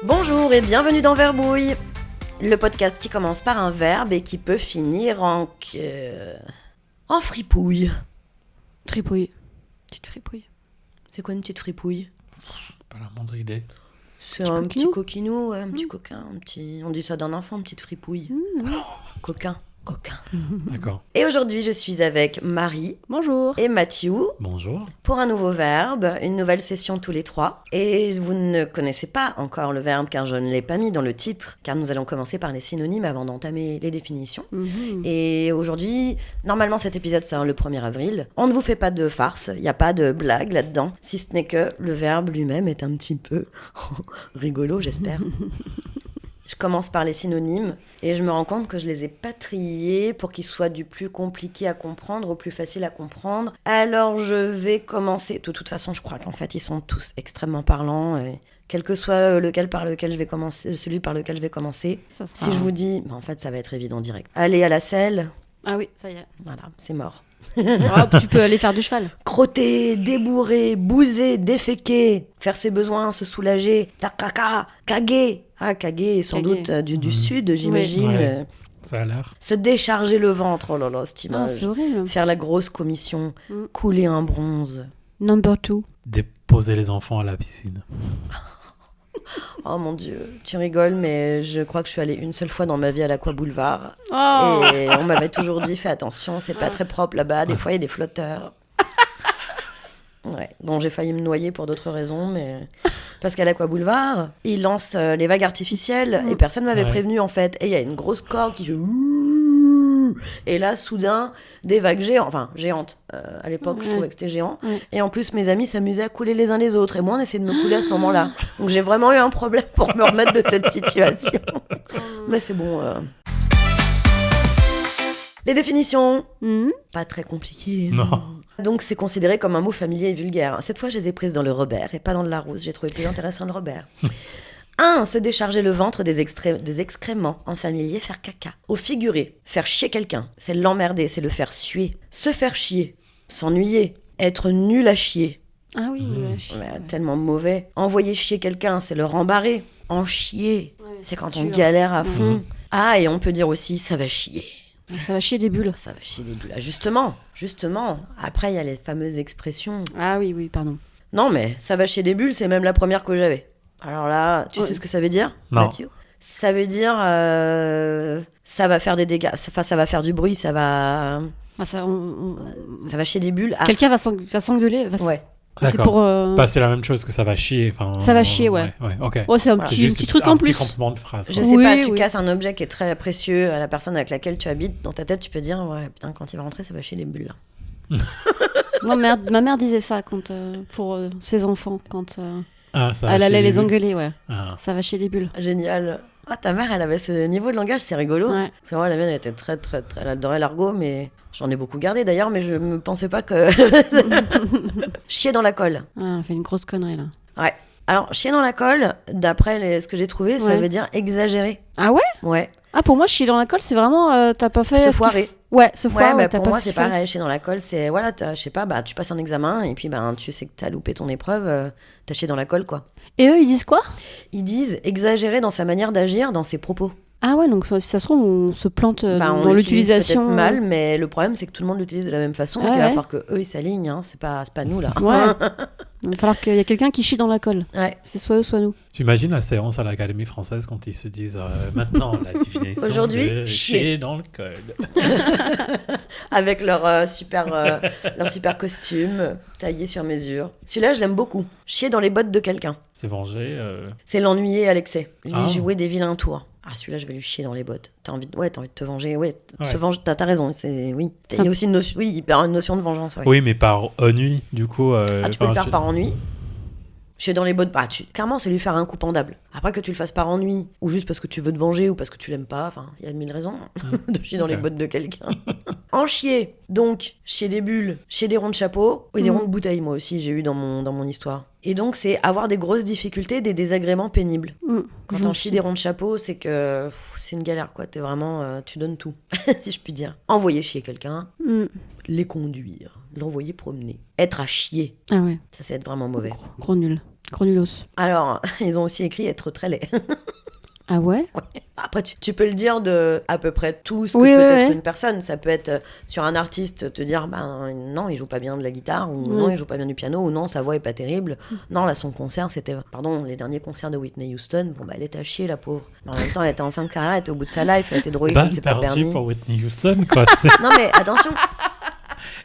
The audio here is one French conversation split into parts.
Bonjour et bienvenue dans Verbouille, le podcast qui commence par un verbe et qui peut finir en fripouille. Fripouille. Petite fripouille. C'est quoi une petite fripouille? Pas la moindre idée. C'est un petit coquinou, un petit coquin, on dit ça d'un enfant, une petite fripouille. Coquin. D'accord. Et aujourd'hui, je suis avec Marie. Bonjour. Et Mathieu. Bonjour. Pour un nouveau verbe, une nouvelle session tous les trois. Et vous ne connaissez pas encore le verbe car je ne l'ai pas mis dans le titre, car nous allons commencer par les synonymes avant d'entamer les définitions. Et aujourd'hui, normalement cet épisode sort le 1er avril. On ne vous fait pas de farce, il n'y a pas de blague là-dedans, si ce n'est que le verbe lui-même est un petit peu rigolo, j'espère. Je commence par les synonymes et je me rends compte que je les ai pas triés pour qu'ils soient du plus compliqué à comprendre au plus facile à comprendre. Alors je vais commencer. De toute façon, je crois qu'en fait, ils sont tous extrêmement parlants. Et quel que soit celui par lequel je vais commencer, Ça sera... si je vous dis, en fait, ça va être évident direct. Aller à la selle. Ah oui, ça y est. Voilà, c'est mort. Tu peux aller faire du cheval. Crotter, débourrer, bouser, déféquer, faire ses besoins, se soulager, faire caca, caguer. Ah, caguer, sans doute du sud, j'imagine. Ouais. Ça a l'air. Se décharger le ventre, oh là là, cette image. C'est horrible. Faire la grosse commission, couler un bronze. Number 2. Déposer les enfants à la piscine. Oh mon Dieu, tu rigoles, mais je crois que je suis allée une seule fois dans ma vie à l'Aqua Boulevard. Oh. Et on m'avait toujours dit, fais attention, c'est pas très propre là-bas, des fois il y a des flotteurs. Ouais. Bon, j'ai failli me noyer pour d'autres raisons, mais... Parce qu'à l'Aqua Boulevard, ils lancent les vagues artificielles et personne ne m'avait prévenu en fait. Et il y a une grosse corde qui fait... Et là, soudain, des vagues géantes. À l'époque, je trouvais que c'était géant. Et en plus, mes amis s'amusaient à couler les uns les autres. Et moi, on essayait de me couler à ce moment-là. Donc j'ai vraiment eu un problème pour me remettre de cette situation. Mais c'est bon. Les définitions. Pas très compliquées. Non. Donc c'est considéré comme un mot familier et vulgaire. Cette fois, je les ai prises dans le Robert et pas dans le Larousse. J'ai trouvé plus intéressant le Robert. 1. Se décharger le ventre des excréments. En familier, faire caca. Au figuré, faire chier quelqu'un. C'est l'emmerder, c'est le faire suer. Se faire chier. S'ennuyer. Être nul à chier. Ah oui, Tellement mauvais. Envoyer chier quelqu'un, c'est le rembarrer. En chier, c'est quand on galère à fond. Ah, et on peut dire aussi, ça va chier. Ça va chier des bulles. Ça va chier des bulles. Ah, justement. Après, il y a les fameuses expressions. Ah oui, pardon. Non, mais ça va chier des bulles, c'est même la première que j'avais. Alors là, tu sais ce que ça veut dire, Non. Mathieu? Ça veut dire ça va faire des dégâts. Enfin, ça va faire du bruit, ça va... Ça Ça va chier des bulles. Ah. Quelqu'un va s'engueuler. Ouais. C'est pour... c'est la même chose que ça va chier. Ça va chier, ouais. Ok. Oh, c'est un C'est petit juste truc en plus. Un petit complément de phrase. Je sais pas, tu casses un objet qui est très précieux à la personne avec laquelle tu habites. Dans ta tête, tu peux dire, ouais, putain, quand il va rentrer, ça va chier des bulles, là. Ma mère disait ça pour ses enfants, quand Ça elle allait les bulles. engueuler, ouais. Ah. Ça va chier des bulles. Génial. Ah, ta mère, elle avait ce niveau de langage, c'est rigolo. Ouais. Parce que moi, la mienne, elle était très, très, très... Elle adorait l'argot, mais... J'en ai beaucoup gardé, d'ailleurs, mais je ne pensais pas que... Chier dans la colle. Ah, elle fait une grosse connerie, là. Ouais. Alors, chier dans la colle, d'après ce que j'ai trouvé, ça veut dire exagérer. Ah ouais? Ouais. Ah, pour moi, chier dans la colle, c'est vraiment... t'as pas fait... Se foirer. Ouais, se foirer. Ouais, mais t'as pour pas moi, fait c'est pareil. Chier dans la colle, c'est... Voilà, je sais pas, tu passes un examen, et puis tu sais que t'as loupé ton épreuve, t'as chié dans la colle, quoi. Et eux, ils disent quoi? Ils disent exagérer dans sa manière d'agir, dans ses propos. Ah ouais, donc si ça se trouve, on se plante On dans l'utilise l'utilisation. peut-être mal, mais le problème, c'est que tout le monde l'utilise de la même façon. Ah donc il va ouais. falloir qu'eux, ils s'alignent. Hein. C'est pas nous, là. Ouais. Il va falloir qu'il y ait quelqu'un qui chie dans la colle. Ouais. C'est soit eux, soit nous. Tu imagines la séance à l'Académie française quand ils se disent maintenant la définition Aujourd'hui, de chier. chier dans le code. Avec leur super costume, taillé sur mesure. Celui-là, je l'aime beaucoup. Chier dans les bottes de quelqu'un. C'est venger. C'est l'ennuyer à l'excès. Lui Ah. jouer des vilains tours. Ah, celui-là, je vais lui chier dans les bottes. T'as envie de te venger. Ouais, Ouais. se venger. T'as raison. Oui. Il y a aussi une notion, une notion de vengeance. Ouais. Oui, mais par ennui, du coup. Tu peux le faire par ennui. Chier dans les bottes, clairement, c'est lui faire un coup pendable. Après que tu le fasses par ennui, ou juste parce que tu veux te venger, ou parce que tu l'aimes pas, enfin, il y a 1000 raisons de chier dans les bottes de quelqu'un. En chier, donc, chier des bulles, chier des ronds de chapeau, et des ronds de bouteilles, moi aussi, j'ai eu dans mon histoire. Et donc, c'est avoir des grosses difficultés, des désagréments pénibles. Quand t'en chies des ronds de chapeau, c'est que c'est une galère, quoi. T'es vraiment, tu donnes tout, si je puis dire. Envoyer chier quelqu'un, les conduire, l'envoyer promener, être à chier. Ah ouais. Ça, c'est être vraiment mauvais. Gros nul. Granulos. Alors, ils ont aussi écrit être très laid. Ah ouais? Ouais. Après, tu peux le dire de à peu près tout ce que Oui, peut oui, être oui. une personne. Ça peut être sur un artiste, te dire ben non, il joue pas bien de la guitare, ou Mm. non, il joue pas bien du piano, ou non, sa voix est pas terrible. Non, là, son concert, c'était. Pardon, les derniers concerts de Whitney Houston, bon, bah, elle était à chier, la pauvre. Mais en même temps, elle était en fin de carrière, elle était au bout de sa life, elle était droguée comme Balle c'est pas perdue permis. pour Whitney Houston, quoi. Non, mais attention,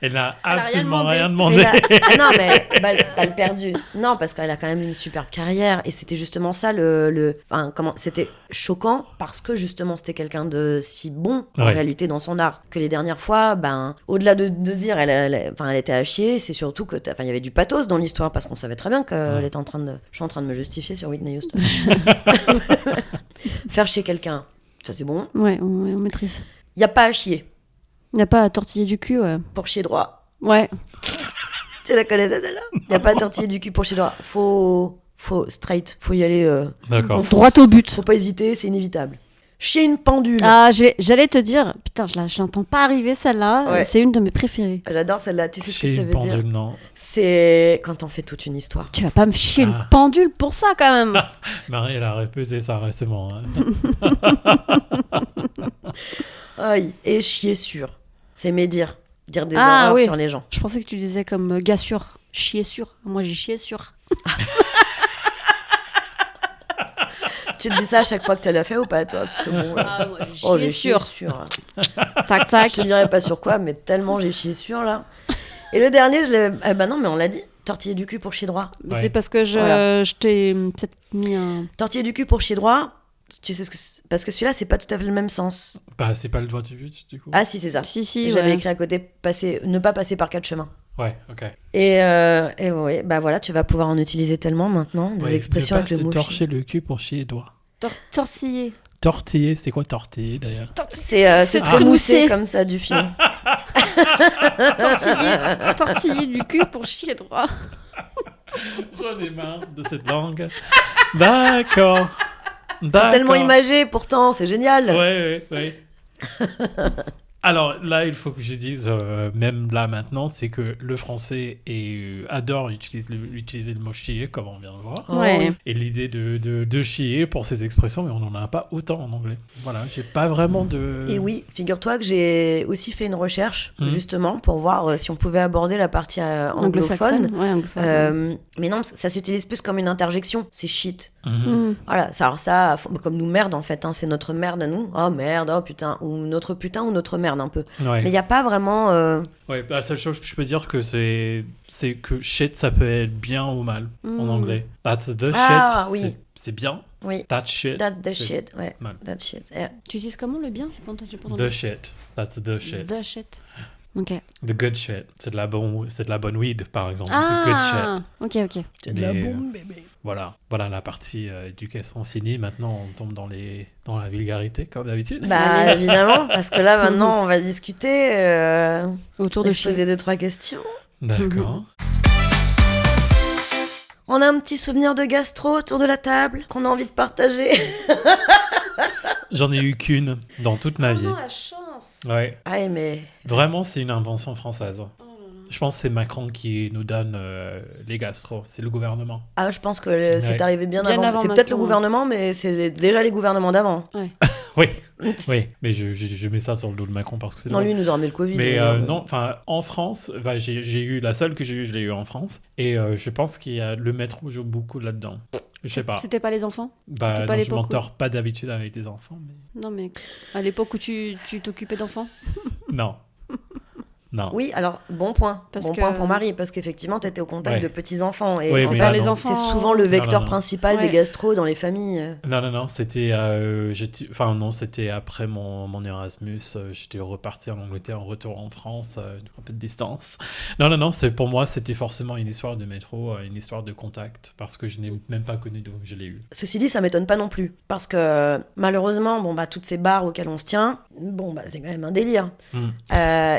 Elle n'a Elle a rien absolument demandé. rien c'est demandé. Ah non, mais balle perdue. Non, parce qu'elle a quand même une superbe carrière, et c'était justement ça Enfin, comment. C'était choquant parce que justement, c'était quelqu'un de si bon en Ouais. réalité dans son art que les dernières fois, ben, au-delà de se dire, elle était à chier, c'est surtout que, il y avait du pathos dans l'histoire parce qu'on savait très bien qu'elle était en train de. Je suis en train de me justifier sur Whitney Houston. Faire chier quelqu'un, ça c'est bon. Ouais, on maîtrise. Y a pas à chier Il n'y a pas à tortiller du cul, ouais. pour chier droit. Ouais. Tu la connaissais celle-là? Y a pas à tortiller du cul pour chier droit. Faut straight, faut y aller. D'accord. on fonce. Droit au but. Faut pas hésiter, c'est inévitable. Chier une pendule. Ah, j'allais te dire, putain, je l'entends pas arriver celle-là. Ouais. C'est une de mes préférées. J'adore celle-là. Tu sais ce que Chez ça une veut dire? pendule, non. C'est quand on fait toute une histoire. Tu vas pas me chier Ah. une pendule pour ça quand même. Marie, elle a répété ça récemment. Hein. Aïe. Et chier sur. C'est médire. Dire des Ah, horreurs oui. sur les gens. Je pensais que tu disais comme gars sûr. Chier sûr. Moi j'ai chié sûr. Tu te dis ça à chaque fois que tu l'as fait ou pas, toi? Parce que bon. Ah, moi j'ai Oh, j'ai chié sur. Là. Tac tac. Je te dirais pas sur quoi, mais tellement j'ai chié sur là. Et le dernier, je l'ai. Eh ben non, mais on l'a dit. Tortiller du cul pour chier droit. Mais Ouais. c'est parce que Voilà. je t'ai peut-être mis un. Tortiller du cul pour chier droit. Tu sais ce que c'est? Parce que celui-là, c'est pas tout à fait le même sens. Bah, c'est pas le droit du but, du coup. Ah si, c'est ça. Si, J'avais ouais. écrit à côté ne pas passer par 4 chemins. Ouais, ok. Et ouais, bah voilà, tu vas pouvoir en utiliser tellement maintenant, des Ouais, expressions ne avec le pas mot. se torcher le cul pour chier les doigts. Tortiller. Tortiller, c'est quoi tortiller d'ailleurs? C'est Se trémousser trémousser. comme ça du film. Tortiller du cul pour chier droit. J'en ai marre de cette langue. D'accord. C'est tellement imagé, pourtant, c'est génial. Ouais. Alors là, il faut que je dise, même là maintenant, c'est que le français adore utiliser le mot chier, comme on vient de voir. Oh, Ouais. oui. Et l'idée de chier pour ces expressions, mais on n'en a pas autant en anglais. Voilà, j'ai pas vraiment de... Et oui, figure-toi que j'ai aussi fait une recherche, Mhm. justement, pour voir si on pouvait aborder la partie anglophone. Anglo-saxonne. Ouais, anglophone. Mais non, ça s'utilise plus comme une interjection, c'est shit. Mhm. Mm. Voilà, alors ça, comme nous merde en fait, hein, c'est notre merde à nous. Oh merde, oh putain, ou notre putain ou notre merde un peu. Ouais. Mais il n'y a pas vraiment... Ouais, la seule chose que je peux dire que c'est que shit, ça peut être bien ou mal en Mm. anglais. That's the Ah, shit, oui. c'est bien. Oui, That shit, that's the c'est shit, ouais. mal. That shit, yeah. Tu utilises comment le bien? J'ai pas entendu. The shit, that's the shit. The shit. Ok. The good shit, c'est de la bonne weed, par exemple. The good shit. Ah, ok. C'est de la Mais, bombe, bébé. Voilà la partie éducation finie. Maintenant, on tombe dans la vulgarité, comme d'habitude. Bah Allez. évidemment, parce que là maintenant on va discuter, Autour on va de se poser chier. 2-3 questions. D'accord. On a un petit souvenir de gastro autour de la table qu'on a envie de partager. J'en ai eu qu'une dans toute ma vie. la chance. Ouais. Ah mais... Vraiment, c'est une invention française. Je pense que c'est Macron qui nous donne les gastros. C'est le gouvernement. Ah, je pense que c'est Ouais. arrivé bien, Bien avant. avant C'est peut-être le Macron, gouvernement, mais c'est déjà les gouvernements d'avant. Oui, oui. Mais je mets ça sur le dos de Macron parce que c'est Non, drôle. lui, il nous a ramené le Covid. Mais non, enfin, en France, j'ai eu la seule que j'ai eue, je l'ai eu en France. Et je pense qu'il y a le métro joue beaucoup là-dedans. Je sais pas. C'était pas les enfants? Bah, c'était pas non, je l'époque où- m'entends pas d'habitude avec des enfants. Mais... Non, mais à l'époque où tu t'occupais d'enfants? Non. Non. Oui, alors, bon point. Parce Bon que- point pour Marie, parce qu'effectivement, t'étais au contact Ouais. de petits-enfants. Et Oui, c'est mais pas là, les non. enfants. c'est souvent le vecteur non. principal Ouais. des gastros dans les familles. Non, c'était enfin non, c'était après mon Erasmus, j'étais reparti en Angleterre, en retour en France, un peu de distance. Non, c'est pour moi, c'était forcément une histoire de métro, une histoire de contact, parce que je n'ai même pas connu d'où je l'ai eu. Ceci dit, ça m'étonne pas non plus. Parce que malheureusement, bon, bah, toutes ces bars auxquelles on se tient, bon, bah, c'est quand même un délire. Mm.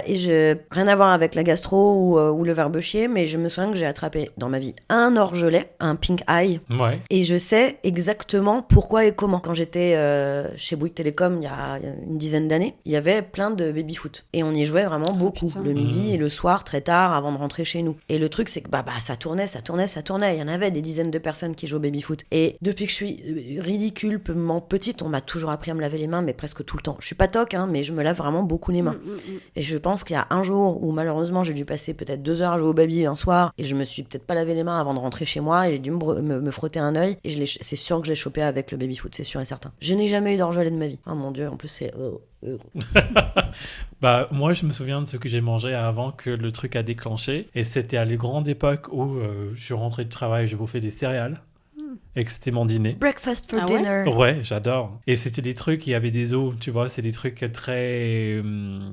Et rien à voir avec la gastro ou le verbe chier, mais je me souviens que j'ai attrapé dans ma vie un orgelet, un pink eye, Ouais. et je sais exactement pourquoi et comment. Quand j'étais chez Bouygues Télécom il y a une dizaine d'années, il y avait plein de baby-foot. Et on y jouait vraiment beaucoup, putain. le midi et le soir, très tard, avant de rentrer chez nous. Et le truc, c'est que ça tournait. Il y en avait des dizaines de personnes qui jouent au baby-foot. Et depuis que je suis ridiculement petite, on m'a toujours appris à me laver les mains, mais presque tout le temps. Je suis pas toc, hein, mais je me lave vraiment beaucoup les mains. Et je pense qu'il y a un jour où malheureusement j'ai dû passer peut-être 2 heures à jouer au baby un soir, et je me suis peut-être pas lavé les mains avant de rentrer chez moi, et j'ai dû me frotter un œil, et c'est sûr que je l'ai chopé avec le baby-foot, c'est sûr et certain. Je n'ai jamais eu d'orgelet de ma vie. Oh mon Dieu, en plus c'est... Moi, je me souviens de ce que j'ai mangé avant que le truc a déclenché. Et c'était à la grande époque où je suis rentré de travail, je bouffais des céréales. Et que c'était mon dîner. Breakfast for Ah ouais dinner. Ouais, j'adore. Et c'était des trucs, il y avait des os, tu vois, c'est des trucs très...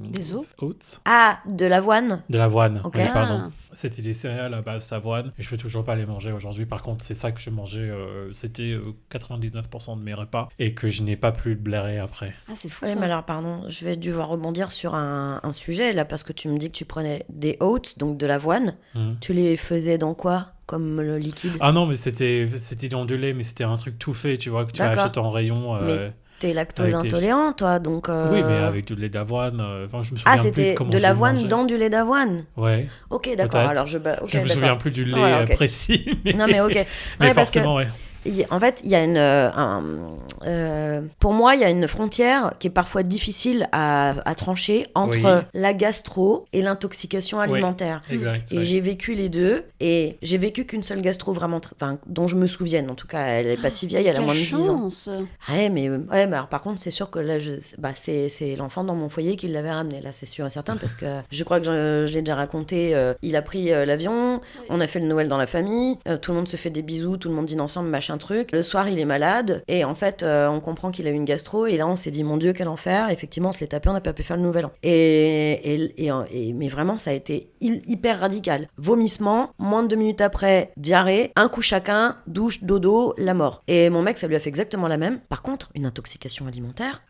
Des os oats. Ah, de l'avoine. De l'avoine, Ok. oui, pardon. Ah. C'était des céréales à base d'avoine. Et je peux toujours pas les manger aujourd'hui. Par contre, c'est ça que je mangeais, c'était 99% de mes repas. Et que je n'ai pas pu le blairer après. Ah, c'est fou Oui, ça. mais alors, pardon, je vais devoir rebondir sur un sujet, là, parce que tu me dis que tu prenais des oats, donc de l'avoine. Tu les faisais dans quoi, comme le liquide? Ah non, mais c'était ondulé, mais c'était un truc tout fait, tu vois, que tu D'accord. achètes en rayon. Mais t'es lactose avec des- intolérant, toi, donc... Oui, mais avec du lait d'avoine. Enfin, je me souviens Ah, plus c'était comment de je l'avoine mangeais. dans du lait d'avoine. Ouais. Ok, d'accord, Peut-être. alors Je me d'accord. souviens plus du lait Ouais, ok. précis. Mais... Non, mais ok. mais Ouais, parce que forcément, ouais. En fait, il y a pour moi, il y a une frontière qui est parfois difficile à trancher entre Oui. la gastro et l'intoxication alimentaire. Exact. Et ouais. j'ai vécu les deux, et j'ai vécu qu'une seule gastro vraiment, dont je me souvienne. En tout cas, elle est pas si vieille, elle a Quelle moins de 10 ans. chance. Ouais, mais alors par contre, c'est sûr que là, c'est l'enfant dans mon foyer qui l'avait ramené. Là, c'est sûr et certain, parce que je crois que je l'ai déjà raconté. Il a pris l'avion, on a fait le Noël dans la famille, tout le monde se fait des bisous, tout le monde dîne ensemble, machin truc. Le soir, il est malade, et en fait, on comprend qu'il a eu une gastro, et là, on s'est dit, mon Dieu, quel enfer. Effectivement, on se l'est tapé, on n'a pas pu faire le Nouvel An. Mais vraiment, ça a été hyper radical. Vomissement, moins de 2 minutes après, diarrhée, un coup chacun, douche, dodo, la mort. Et mon mec, ça lui a fait exactement la même. Par contre, une intoxication alimentaire,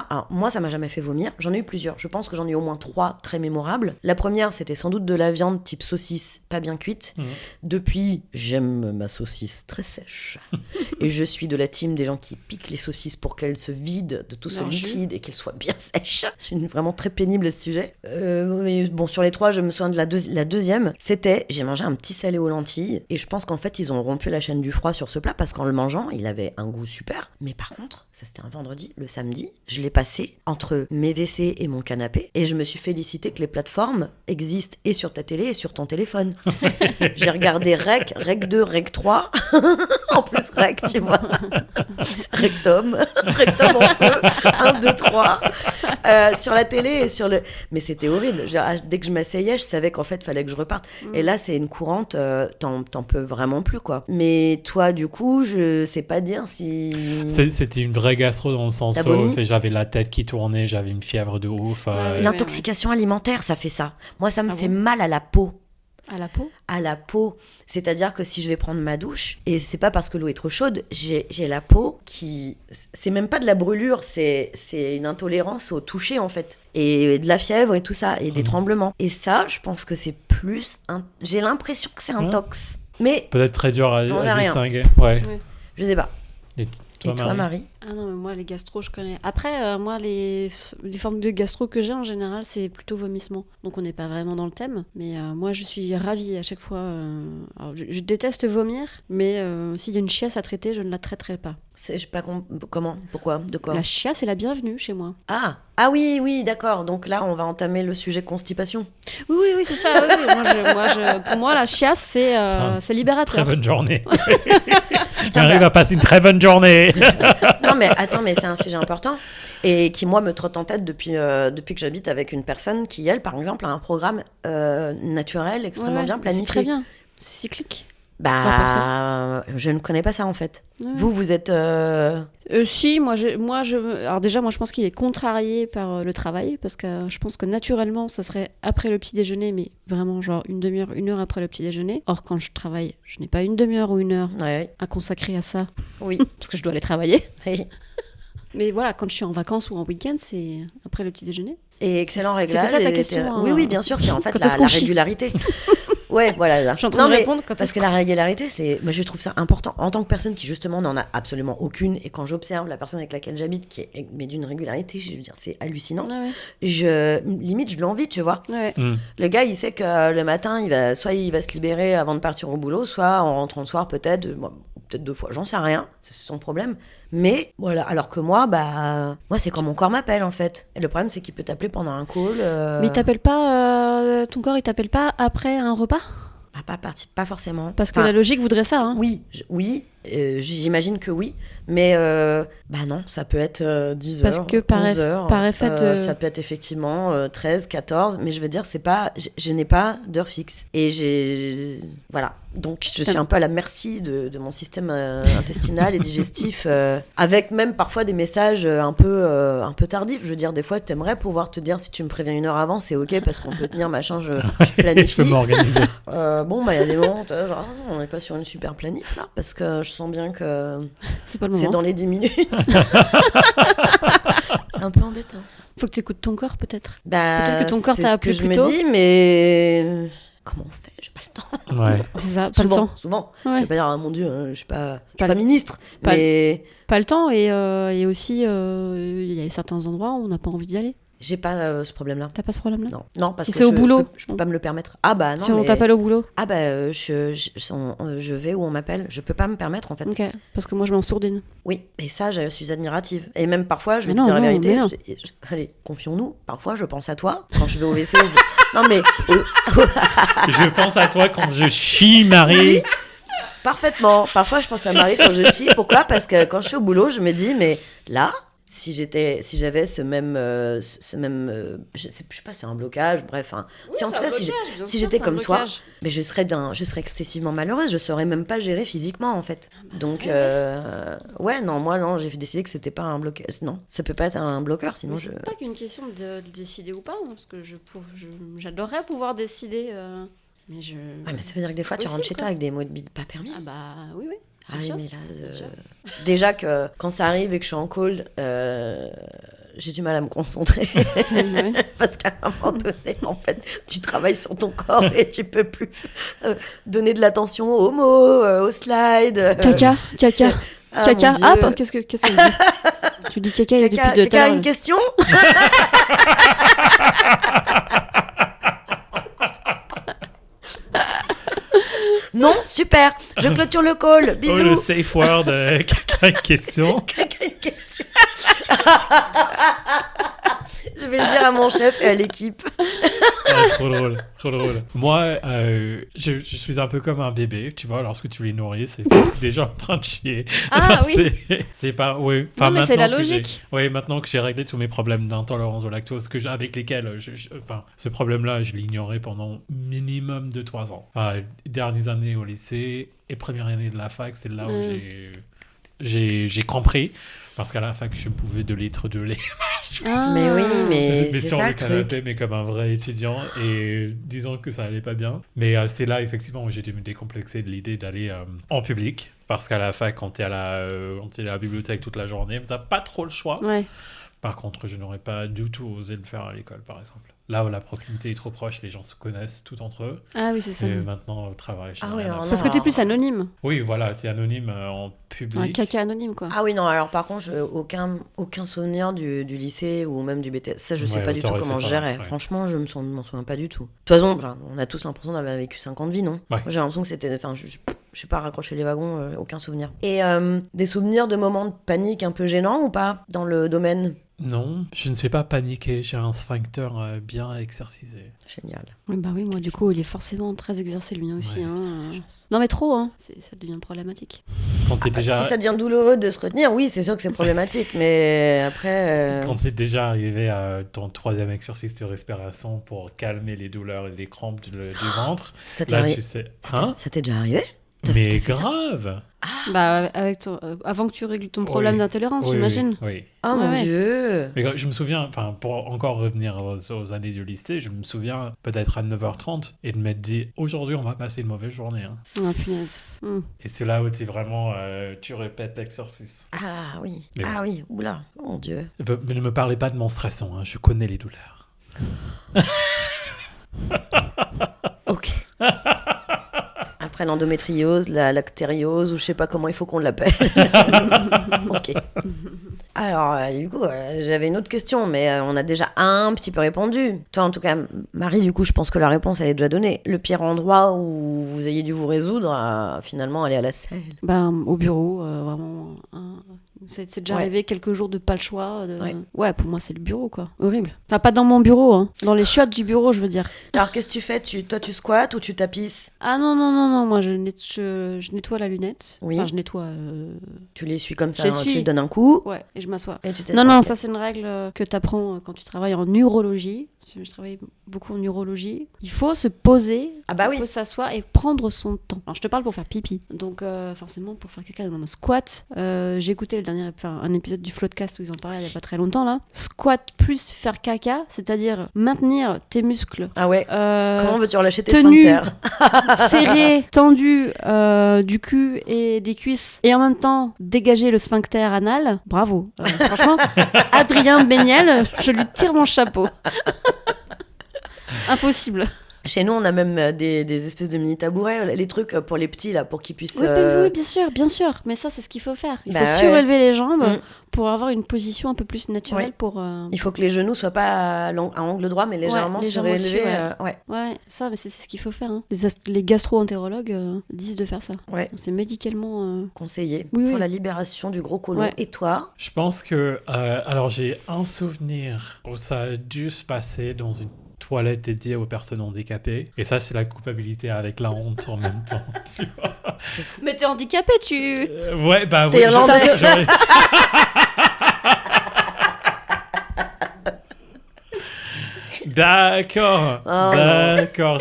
alors moi, ça m'a jamais fait vomir. J'en ai eu plusieurs. Je pense que j'en ai eu au moins 3 très mémorables. La première, c'était sans doute de la viande type saucisse, pas bien cuite. Depuis, j'aime ma saucisse très sèche. Et je suis de la team des gens qui piquent les saucisses pour qu'elles se vident de tout ce Leur jus. liquide et qu'elles soient bien sèches. Je suis vraiment très pénible à ce sujet. Mais bon, sur les 3, je me souviens de la deuxième. C'était, j'ai mangé un petit salé aux lentilles, et je pense qu'en fait, ils ont rompu la chaîne du froid sur ce plat, parce qu'en le mangeant, il avait un goût super. Mais par contre, ça c'était un vendredi, le samedi, je l'ai passé entre mes WC et mon canapé, et je me suis félicité que les plateformes existent et sur ta télé et sur ton téléphone. J'ai regardé Rec 2, Rec 3, en plus Rec, tu vois. Rectum en feu, 1, 2, 3, sur la télé et sur le... Mais c'était horrible. Dès que je m'asseyais, je savais qu'en fait, fallait que je reparte. Et là, c'est une courante, t'en peux vraiment plus, quoi. Mais toi, du coup, je sais pas dire si... C'était une vraie gastro dans le sens T'as où vomi j'avais la tête qui tournait, j'avais une fièvre de ouf. Ouais. L'intoxication alimentaire, ça fait ça. Moi, ça me Ah fait bon mal à la peau. À la peau. À la peau. C'est-à-dire que si je vais prendre ma douche, et c'est pas parce que l'eau est trop chaude, j'ai la peau qui... C'est même pas de la brûlure, c'est une intolérance au toucher, en fait. Et de la fièvre et tout ça, et des tremblements. Et ça, je pense que c'est plus... J'ai l'impression que c'est un tox. Mais Peut-être très dur à J'en ai rien. distinguer. Ouais. je sais pas. Et Et toi, Marie? Ah non, mais moi, les gastro, je connais. Après, moi, les formes de gastro que j'ai, en général, c'est plutôt vomissement. Donc, on n'est pas vraiment dans le thème. Mais moi, je suis ravie à chaque fois. Alors, je déteste vomir, mais s'il y a une chiasse à traiter, je ne la traiterai pas. Je sais pas comment, pourquoi, de quoi? La chiasse est la bienvenue chez moi. Ah oui, d'accord. Donc là, on va entamer le sujet constipation. Oui, c'est ça. Oui. Pour moi, la chiasse, c'est libérateur. Très bonne journée. J'arrive à passer une très bonne journée. Non, mais attends, mais c'est un sujet important et qui, moi, me trotte en tête depuis que j'habite avec une personne qui, elle, par exemple, a un programme naturel extrêmement bien planifié. C'est très bien. C'est cyclique. Je ne connais pas ça, en fait. Ouais. Vous êtes... Si, alors déjà, moi, je pense qu'il est contrarié par le travail, parce que je pense que naturellement, ça serait après le petit déjeuner, mais vraiment genre une demi-heure, 1 heure après le petit déjeuner. Or, quand je travaille, je n'ai pas une demi-heure ou 1 heure Ouais, à consacrer à ça, oui. parce que je dois aller travailler. Oui. Mais voilà, quand je suis en vacances ou en week-end, c'est après le petit déjeuner. Et excellent C'était réglage. ça ta et question, Oui, hein. oui, bien sûr, c'est en fait Quand la est-ce qu'on chie régularité. Ouais, voilà. Je suis en train de répondre quand parce est-ce que la régularité, moi, je trouve ça important. En tant que personne qui, justement, n'en a absolument aucune, et quand j'observe la personne avec laquelle j'habite, qui est mais d'une régularité, je veux dire, c'est hallucinant. Ah ouais. Limite, je l'envie, tu vois. Ouais. Le gars, il sait que le matin, soit il va se libérer avant de partir au boulot, soit en rentrant le soir, peut-être 2 fois, j'en sais rien, c'est son problème. Mais voilà, alors que moi, moi, c'est quand mon corps m'appelle, en fait. Et le problème, c'est qu'il peut t'appeler pendant un call. Mais il t'appelle pas, ton corps, il t'appelle pas après un repas? Pas forcément. Parce que la logique voudrait ça, hein. Oui, j'imagine que oui, mais non, ça peut être 10 Parce heures, que 11 heures, par effet de... ça peut être effectivement 13, 14, mais je veux dire, je n'ai pas d'heure fixe. Et voilà, donc je suis un peu à la merci de mon système intestinal et digestif, avec même parfois des messages un peu tardifs. Je veux dire, des fois, t'aimerais pouvoir te dire, si tu me préviens 1 heure avant, c'est ok, parce qu'on peut tenir, machin, je planifie. Je peux m'organiser. Il y a des moments, genre, on n'est pas sur une super planif, là, parce que je sens bien que C'est pas le moment. c'est dans les 10 minutes. C'est un peu embêtant, ça. Faut que tu écoutes ton corps, peut-être. Peut-être que ton corps t'a appelé c'est ce que plus je tôt. me dis, mais comment on fait? J'ai pas le temps. Ouais. C'est ça, pas le temps. Souvent. Ouais. Je vais pas dire, mon Dieu, je suis pas le- ministre, pas mais Pas le temps, et aussi, il y a certains endroits où on n'a pas envie d'y aller. j'ai pas ce problème-là. T'as pas ce problème-là? Non, parce Si que c'est au boulot. je peux pas me le permettre. Ah bah non, Si on mais... t'appelle au boulot. Ah bah je vais où on m'appelle. Je peux pas me permettre, en fait. Ok, parce que moi, je m'en sourdine. Oui, et ça, je suis admirative. Et même parfois, je vais Mais te non, dire la non, vérité. mais non. Allez, confions-nous. Parfois, je pense à toi quand je vais au WC. Non, mais Je pense à toi quand je chie, Marie. parfaitement. Parfois, je pense à Marie quand je chie. Pourquoi? Parce que quand je suis au boulot, je me dis, mais là, si j'avais ce même, je sais pas, c'est un blocage. Bref, hein. Si en tout cas, si j'étais comme toi, mais je serais excessivement malheureuse. Je saurais même pas gérer physiquement, en fait. Donc, moi, non, j'ai décidé que c'était pas un blocage. Non, ça peut pas être un bloqueur, sinon Mais c'est pas qu'une question de le décider ou pas, hein, parce que j'adorerais pouvoir décider. Mais Ouais, mais ça veut dire que des fois, tu rentres chez toi avec des mots de bide pas permis. Ah bah oui. Ah oui, sûr. mais là, déjà que quand ça arrive et que je suis en call, j'ai du mal à me concentrer. Ouais. Parce qu'à un moment donné, en fait, tu travailles sur ton corps et tu peux plus donner de l'attention aux mots, aux slides. Caca. Ah, Caca, mon Dieu. hop, qu'est-ce que tu dis? Tu dis caca depuis de Caca, tard. une question? Non, super. Je clôture le call. Oh, Bisous. le safe word, quelqu'un une question. Caca, une question. Je vais le dire à mon chef et à l'équipe. Ah, trop drôle, trop drôle. Moi, je suis un peu comme un bébé, tu vois, lorsque tu les nourris, c'est déjà en train de chier. Ah oui. C'est pas, oui. Non, mais c'est la maintenant que logique. Oui, maintenant que j'ai réglé tous mes problèmes d'intolérance au lactose, avec lesquels, ce problème-là, je l'ignorais pendant minimum de 3 ans. Dernières années au lycée et première année de la fac, c'est là où j'ai compris. Parce qu'à la fac, je pouvais 2 litres de lait. Ah. Mais oui, mais c'est sur ça le le canapé, truc. mais comme un vrai étudiant. Et disons que ça allait pas bien. Mais c'est là, effectivement, où j'ai dû me décomplexer de l'idée d'aller en public. Parce qu'à la fac, quand t'es à la bibliothèque toute la journée, t'as pas trop le choix. Ouais. Par contre, je n'aurais pas du tout osé le faire à l'école, par exemple. Là où la proximité est trop proche, les gens se connaissent tout entre eux. Ah oui, c'est ça. Et maintenant, au travail, Ah oui, alors Parce que t'es plus anonyme. Oui, voilà, t'es anonyme en public. Un caca anonyme, quoi. Ah oui, non, alors par contre, aucun souvenir du lycée ou même du BTS. Ça, je sais Ouais, pas du tout t'aurais comment fait je ça, gérais. ouais. Franchement, je m'en souviens pas du tout. De toute façon, on a tous l'impression d'avoir vécu 50 vies, non? Ouais. Moi, j'ai l'impression que c'était... Enfin, je sais pas, raccrocher les wagons, aucun souvenir. Et des souvenirs de moments de panique un peu gênants ou pas dans le domaine? Non, je ne suis pas paniqué, j'ai un sphincter bien exercisé. Génial. Oui, bah oui, moi, du coup, il est forcément très exercé, lui aussi. Ouais, hein. ça a de la chance. Non, mais trop, hein. Ça devient problématique. Quand t'es déjà... Si ça devient douloureux de se retenir, oui, c'est sûr que c'est problématique, mais après... Quand t'es déjà arrivé à ton 3e exercice de respiration pour calmer les douleurs et les crampes du ventre, Ça t'est là arri- tu sais... Ça t'est déjà arrivé? Mais grave. Bah, avant que tu règles ton problème d'intolérance, j'imagine. Oui. Oh mon Dieu. Mais je me souviens, pour encore revenir aux années du lycée, je me souviens peut-être à 9h30 et de m'être dit, aujourd'hui on va passer une mauvaise journée. Hein. Oh punaise. Et c'est là où tu vraiment, tu répètes l'exercice. Ah oui, Mais oui, oula, mon Dieu. Mais ne me parlez pas de menstruation, hein, je connais les douleurs. Ok. Après l'endométriose, la lactériose, ou je sais pas comment il faut qu'on l'appelle. Ok. Alors, du coup, j'avais une autre question, mais on a déjà un petit peu répondu. Toi, en tout cas, Marie, du coup, je pense que la réponse, elle est déjà donnée. Le pire endroit où vous ayez dû vous résoudre à finalement aller à la selle. Au bureau, vraiment. C'est déjà arrivé quelques jours de pas le choix. Ouais, pour moi, c'est le bureau, quoi. Horrible. Enfin, pas dans mon bureau, hein. Dans les chiottes du bureau, je veux dire. Alors, qu'est-ce que tu fais? Toi, tu squattes ou tu tapisses? Ah non. Moi, je nettoie la lunette. Oui. Enfin, je nettoie... Tu l'essuies comme ça, J'essuie. tu lui donnes un coup. Ouais, et je m'assois. Et tu Non, ça, c'est une règle que tu apprends quand tu travailles en urologie. Je travaille beaucoup en urologie. Il faut se poser, il faut s'asseoir et prendre son temps. Alors, je te parle pour faire pipi. Donc, forcément, pour faire caca dans un squat, j'ai écouté un épisode du Floodcast où ils en parlaient il n'y a pas très longtemps, là. Squat plus faire caca, c'est-à-dire maintenir tes muscles. Ah ouais. Comment veux-tu relâcher tes tenus, sphincters serrés, tendus du cul et des cuisses, et en même temps dégager le sphincter anal. Bravo. Franchement, Adrien Béniel, je lui tire mon chapeau. Impossible. Chez nous, on a même des espèces de mini tabourets, les trucs pour les petits, là, pour qu'ils puissent... Oui, bien sûr. Mais ça, c'est ce qu'il faut faire. Il faut surélever les jambes pour avoir une position un peu plus naturelle. Il faut que les genoux soient pas à angle droit, mais légèrement surélevés. Ouais, ça, mais c'est ce qu'il faut faire. Hein. Les gastro-entérologues disent de faire ça. Ouais. C'est médicalement... conseillé pour la libération du gros côlon. Et toi? Je pense que... alors, j'ai un souvenir où ça a dû se passer dans une toilette dédiée aux personnes handicapées. Et ça, c'est la culpabilité avec la honte en même temps, tu vois. C'est fou. Mais t'es handicapé, tu... ouais, bah t'es irlandais. D'accord.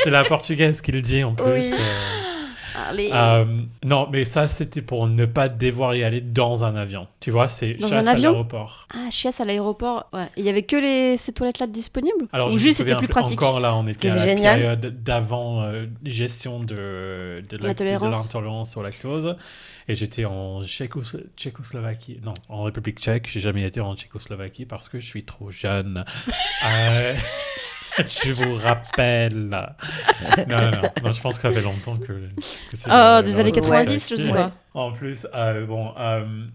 C'est la portugaise qui le dit en plus. Oui. Non, mais ça, c'était pour ne pas devoir y aller dans un avion. Tu vois, c'est dans chasse un avion à l'aéroport. Ah, chasse à l'aéroport. Ouais. Il y avait que ces toilettes-là disponibles? Alors, ou juste c'était plus pratique? Encore là, on était à la période d'avant gestion de l'intolérance au lactose. Et j'étais en Tchécoslovaquie. Non, en République tchèque. J'ai jamais été en Tchécoslovaquie parce que je suis trop jeune. Je vous rappelle. Non, je pense que ça fait longtemps que c'est... des années 90, je sais pas. En plus,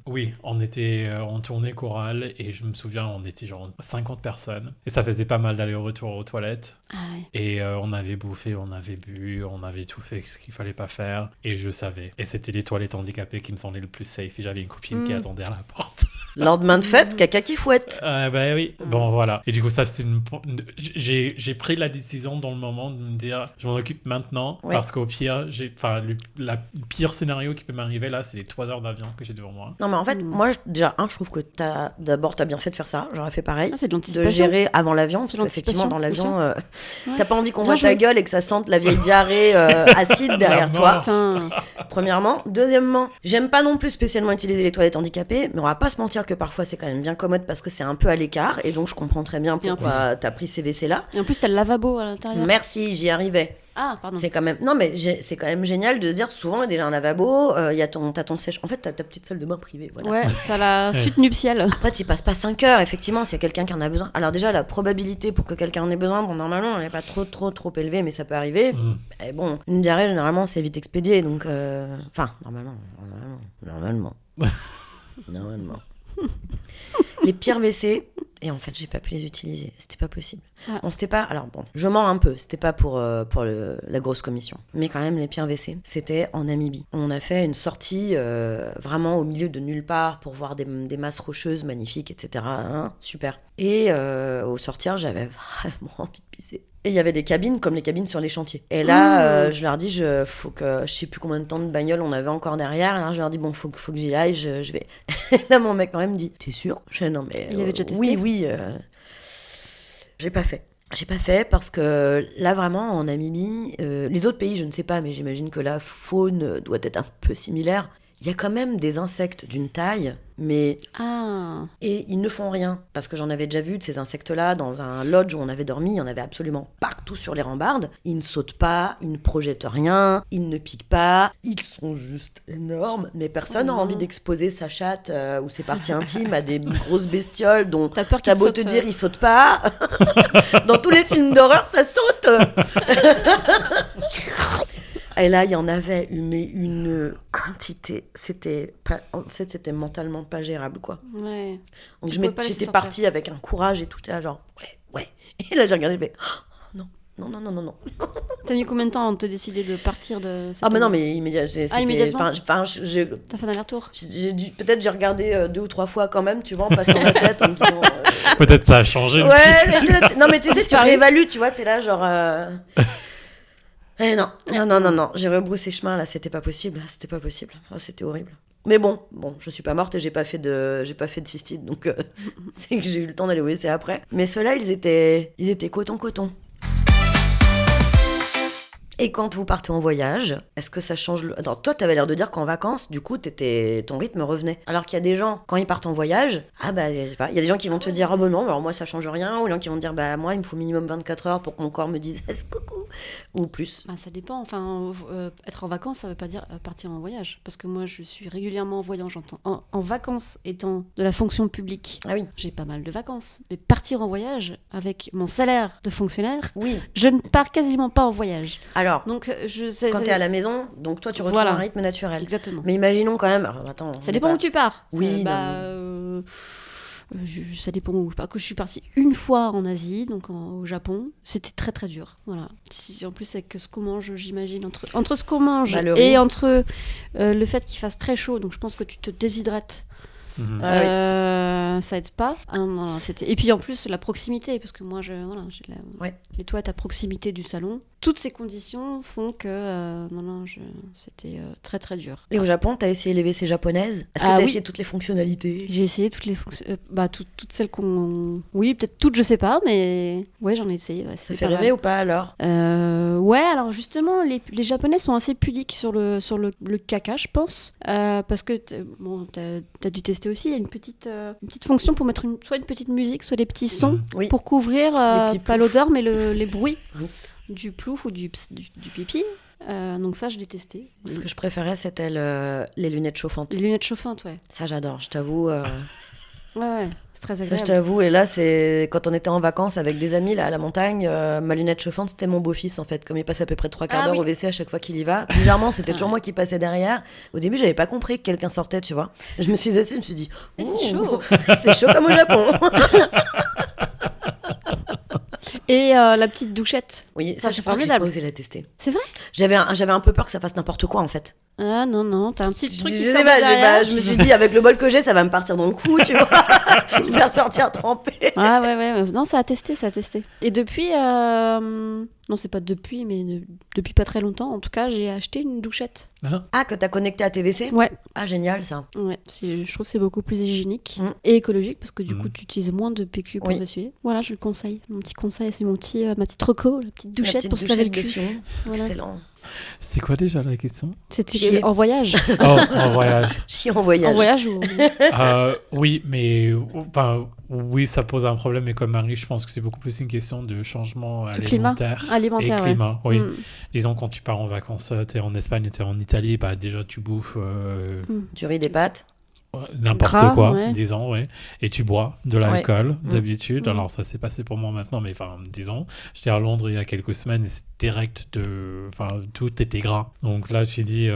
oui, on était en tournée chorale et je me souviens, on était genre 50 personnes. Et ça faisait pas mal d'aller-retour aux toilettes. Ah ouais. Et on avait bouffé, on avait bu, on avait tout fait ce qu'il fallait pas faire. Et je savais. Et c'était les toilettes handicapées qui me semblaient le plus safe. Et j'avais une copine qui attendait à la porte. Lendemain de fête, caca qui fouette. Bah oui, bon voilà. Et du coup, ça c'était j'ai pris la décision dans le moment de me dire, je m'en occupe maintenant. Parce qu'au pire, le pire scénario qui peut m'arriver là, c'est les 3 heures d'avion que j'ai devant moi. Non, mais en fait, moi, déjà, je trouve que t'as bien fait de faire ça. J'aurais fait pareil. C'est de l'anticipation. De gérer avant l'avion. Parce qu'effectivement, dans l'avion, t'as pas envie qu'on voit ta gueule et que ça sente la vieille diarrhée acide derrière toi. Premièrement. Deuxièmement, j'aime pas non plus spécialement utiliser les toilettes handicapées, mais on va pas se mentir que parfois c'est quand même bien commode parce que c'est un peu à l'écart. Et donc, je comprends très bien pourquoi t'as pris ces WC-là. Et en plus, t'as le lavabo à l'intérieur. Merci, j'y arrivais. Ah, pardon. C'est quand même... Non, mais c'est quand même génial de se dire, souvent, il y a déjà un lavabo, t'as ton sèche... En fait, t'as ta petite salle de bain privée, voilà. Ouais, t'as la suite nuptiale. Après, t'y passes pas 5 heures, effectivement, s'il y a quelqu'un qui en a besoin. Alors déjà, la probabilité pour que quelqu'un en ait besoin, bon, normalement, elle n'est pas trop élevée, mais ça peut arriver. Et bon, une diarrhée, généralement, c'est vite expédié, donc... Enfin, normalement. Les pires WC... Et en fait, j'ai pas pu les utiliser. C'était pas possible. On s'était pas... Alors bon, je mens un peu. C'était pas pour la grosse commission. Mais quand même, les pires WC, c'était en Namibie. On a fait une sortie vraiment au milieu de nulle part pour voir des masses rocheuses magnifiques, etc. Super. Et au sortir, j'avais vraiment envie de pisser. Et il y avait des cabines comme les cabines sur les chantiers. Et là, je leur dis, faut que... Je sais plus combien de temps de bagnole on avait encore derrière. Alors je leur dis, bon, faut que j'y aille, je vais... Et là, mon mec quand même me dit, t'es sûr? Je dis, non, mais... Il avait déjà testé? Oui. J'ai pas fait. J'ai pas fait parce que là, vraiment, en Namibie, les autres pays, je ne sais pas, mais j'imagine que la faune doit être un peu similaire. Il y a quand même des insectes d'une taille, mais... Ah, Et ils ne font rien, parce que j'en avais déjà vu de ces insectes-là dans un lodge où on avait dormi, il y en avait absolument partout sur les rambardes. Ils ne sautent pas, ils ne projettent rien, ils ne piquent pas, ils sont juste énormes, mais personne n'a envie d'exposer sa chatte ou ses parties intimes à des grosses bestioles dont t'as peur t'as qu'ils beau sautent, te dire ils sautent pas. Dans tous les films d'horreur, ça saute. Et là, il y en avait une quantité. En fait, c'était mentalement pas gérable, quoi. Ouais. Donc Tu pouvais pas laisser j'étais sortir. partie avec un courage et tout, et là, genre, ouais. Et là, j'ai regardé, j'ai fait, oh, non. T'as mis combien de temps à te décider de partir de cette Ah, mais non, année mais c'était... immédiatement j'ai T'as fait un aller-retour. peut-être j'ai regardé 2 ou 3 fois quand même, tu vois, en passant ma tête, en me disant... Peut-être ça a changé. Ouais, mais non, mais tu sais, tu Disparu. réévalues, tu vois, t'es là, genre... non, j'ai rebroussé chemin, là, c'était pas possible, Oh, c'était horrible. Mais bon, je suis pas morte et j'ai pas fait de cystite, donc c'est que j'ai eu le temps d'aller au WC après. Mais ceux-là, ils étaient coton. Et quand vous partez en voyage, est-ce que ça change le... Attends, toi, t'avais l'air de dire qu'en vacances, du coup, ton rythme revenait. Alors qu'il y a des gens, quand ils partent en voyage, je sais pas, il y a des gens qui vont te dire, ah bah non, alors moi, ça change rien, ou des gens qui vont te dire, bah moi, il me faut minimum 24 heures pour que mon corps me dise, coucou, ou plus. Bah, ça dépend. Enfin, être en vacances, ça veut pas dire partir en voyage. Parce que moi, je suis régulièrement en voyage. En vacances, étant de la fonction publique, Ah oui, j'ai pas mal de vacances. Mais partir en voyage, avec mon salaire de fonctionnaire, oui. je ne pars quasiment pas en voyage. Alors, Donc, je sais. quand t'es à la maison, donc toi, tu retrouves Voilà. un rythme naturel. Exactement. Mais imaginons quand même, alors attends... Ça dépend où tu pars. Oui, Ça dépend où je pars. Que je suis partie une fois en Asie, donc au Japon, c'était très très dur. Voilà. En plus avec ce qu'on mange, j'imagine entre ce qu'on mange Bah, le riz. et entre le fait qu'il fasse très chaud, donc je pense que tu te déshydrates. Mhm. Ça aide pas. Ah, non, c'était... Et puis en plus la proximité, parce que moi j'ai Ouais. les toilettes à proximité du salon. Toutes ces conditions font que c'était très très dur. Et au Japon, t'as essayé les WC japonaises? Est-ce que Ah t'as oui. essayé toutes les fonctionnalités? J'ai essayé toutes les fonctions, toutes celles qu'on... Oui, peut-être toutes, je sais pas, mais ouais, j'en ai essayé. Ouais, Ça fait rêver ou pas alors? Ouais, alors justement, les Japonais sont assez pudiques sur le caca, je pense, parce que t'as dû tester aussi. Il y a une petite fonction pour mettre soit une petite musique, soit des petits sons Oui. pour couvrir Les petits pas ploufs. l'odeur, mais les bruits Oui. du plouf ou du pipi. Donc ça, je l'ai testé. Ce que je préférais, c'était les lunettes chauffantes. Les lunettes chauffantes, ouais. Ça, j'adore, je t'avoue. Ouais, c'est très Ça, je agréable. t'avoue. Et là, c'est quand on était en vacances avec des amis là, à la montagne, ma lunette chauffante, c'était mon beau-fils en fait. Comme il passe à peu près 3 quarts d'heure oui. au WC à chaque fois qu'il y va. Bizarrement, c'était toujours moi qui passais derrière. Au début, j'avais pas compris que quelqu'un sortait, tu vois. Je me suis assise, je me suis dit, Et c'est chaud. C'est chaud comme au Japon. Et la petite douchette. Oui, Ça, ça, c'est je crois que j'ai formidable. pas osé la tester. C'est vrai? J'avais un peu peur que ça fasse n'importe quoi en fait. Ah non, t'as un petit truc qui Je sort sais de pas, derrière. je me suis dit, avec le bol que j'ai, ça va me partir dans le cou, tu vois. Je vais ressortir trempé. Ah ouais. Non, ça a testé. Et depuis, non, c'est pas depuis, mais depuis pas très longtemps, en tout cas, j'ai acheté une douchette. Hein? Ah, que t'as connecté à TVC? Ouais. Ah, génial ça. Ouais, je trouve que c'est beaucoup plus hygiénique Mm. et écologique parce que du Mm. coup, tu utilises moins de PQ pour Oui. t'essuyer. Voilà, je le conseille. Mon petit conseil, c'est ma petite reco, la petite douchette La petite pour se laver le douchette de cul. fion. Voilà. Excellent. C'était quoi déjà la question? C'était Chier. en voyage. Oh, en voyage. Chier en voyage. En voyage ou... Oui, mais enfin, oui, ça pose un problème, mais comme Marie, je pense que c'est beaucoup plus une question de changement climat. alimentaire. Alimentaire, et ouais. climat, oui. Mm. Disons, quand tu pars en vacances, t'es en Espagne, t'es en Italie, bah déjà tu bouffes Tu riz des pâtes. n'importe Gras, quoi, ouais. disons, ouais. Et tu bois de l'alcool d'habitude. Mm. Alors ça s'est passé pour moi maintenant, mais enfin, disons, j'étais à Londres il y a quelques semaines et c'est direct enfin, tout était gras. Donc là, tu dis,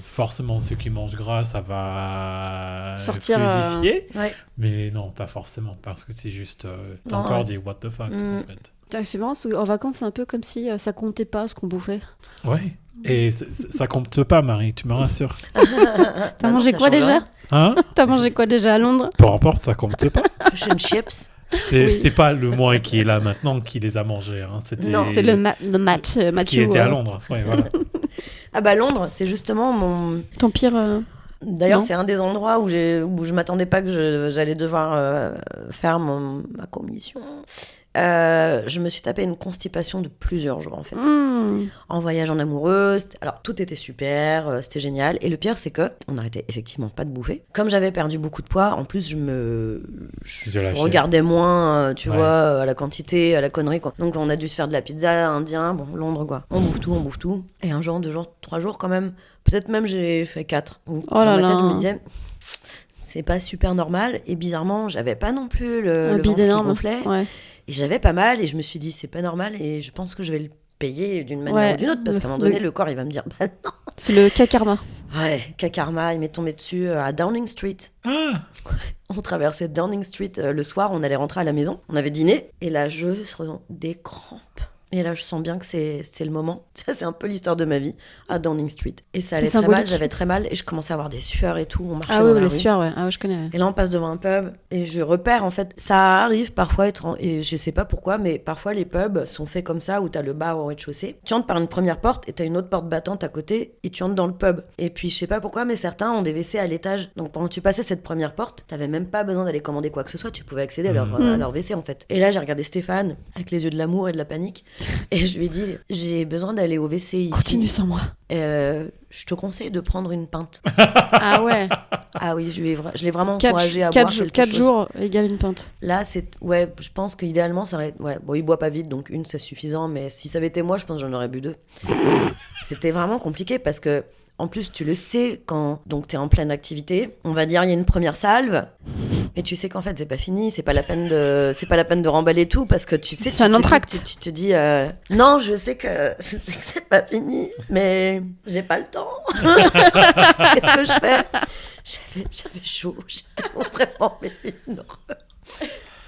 forcément, ceux qui mangent gras, ça va Sortir, fluidifier. Ouais. Mais non, pas forcément, parce que c'est juste, t'as Non, encore ouais. des what the fuck, Mm. en fait. C'est marrant, parce qu'en vacances, c'est un peu comme si ça comptait pas ce qu'on bouffait. Ouais. Et ça compte pas, Marie, tu me rassures. T'as mangé quoi déjà? Hein? T'as mangé quoi déjà à Londres? Peu importe, ça compte pas. Fish and chips. C'est pas le moi qui est là maintenant qui les a mangés. Hein. C'était Non, C'est le match, qui Mathieu. était à Londres. Ouais, voilà. Ah bah Londres, c'est justement mon... Ton pire... D'ailleurs, Non. c'est un des endroits où je m'attendais pas que j'allais devoir faire ma commission. je me suis tapé une constipation de plusieurs jours en fait. En voyage en amoureux, alors tout était super, c'était génial. Et le pire, c'est que on n'arrêtait effectivement pas de bouffer. Comme j'avais perdu beaucoup de poids, en plus je regardais moins, tu vois, à la quantité, à la connerie quoi. Donc on a dû se faire de la pizza indien, bon Londres quoi. On bouffe tout. Et un jour, 2 jours, 3 jours quand même. Peut-être même j'ai fait 4. Dans ma tête, je me disais, c'est pas super normal. Et bizarrement, j'avais pas non plus le ventre qui gonflait. Ouais. Et j'avais pas mal et je me suis dit, c'est pas normal et je pense que je vais le payer d'une manière ou d'une autre parce qu'à un moment donné, le corps, il va me dire, bah non. C'est le K-Karma. Ouais, K-Karma, il m'est tombé dessus à Downing Street. On traversait Downing Street le soir, on allait rentrer à la maison. On avait dîné et là, je ressens des crampes. Et là, je sens bien que c'est le moment. Ça, c'est un peu l'histoire de ma vie à Downing Street. Et ça allait très mal, j'avais très mal et je commençais à avoir des sueurs et tout. On marchait dans la rue. Sueurs, ouais. Ah ouais, je connais. Ouais. Et là, on passe devant un pub et je repère, en fait, ça arrive parfois, et je sais pas pourquoi, mais parfois les pubs sont faits comme ça où t'as le bar au rez-de-chaussée. Tu entres par une première porte et t'as une autre porte battante à côté et tu entres dans le pub. Et puis, je sais pas pourquoi, mais certains ont des WC à l'étage. Donc, pendant que tu passais cette première porte, t'avais même pas besoin d'aller commander quoi que ce soit. Tu pouvais accéder à leur WC, en fait. Et là, j'ai regardé Stéphane avec les yeux de l'amour et de la panique et je lui ai dit, j'ai besoin d'aller au WC ici. Continue sans moi. Je te conseille de prendre une pinte. Ah ouais. Ah oui, je l'ai vraiment encouragé à boire quelque chose. 4 jours égale une pinte. Là, je pense qu'idéalement, ça aurait... Ouais, bon, il boit pas vite, donc une, c'est suffisant. Mais si ça avait été moi, je pense que j'en aurais bu 2. C'était vraiment compliqué parce que, en plus, tu le sais quand donc t'es en pleine activité. On va dire, il y a une première salve. Mais tu sais qu'en fait, c'est pas fini, c'est pas la peine de remballer tout parce que tu sais... C'est un entracte. Tu te dis, non, je sais que c'est pas fini, mais j'ai pas le temps. Qu'est-ce que je fais ? J'avais chaud, j'étais vraiment une horreur.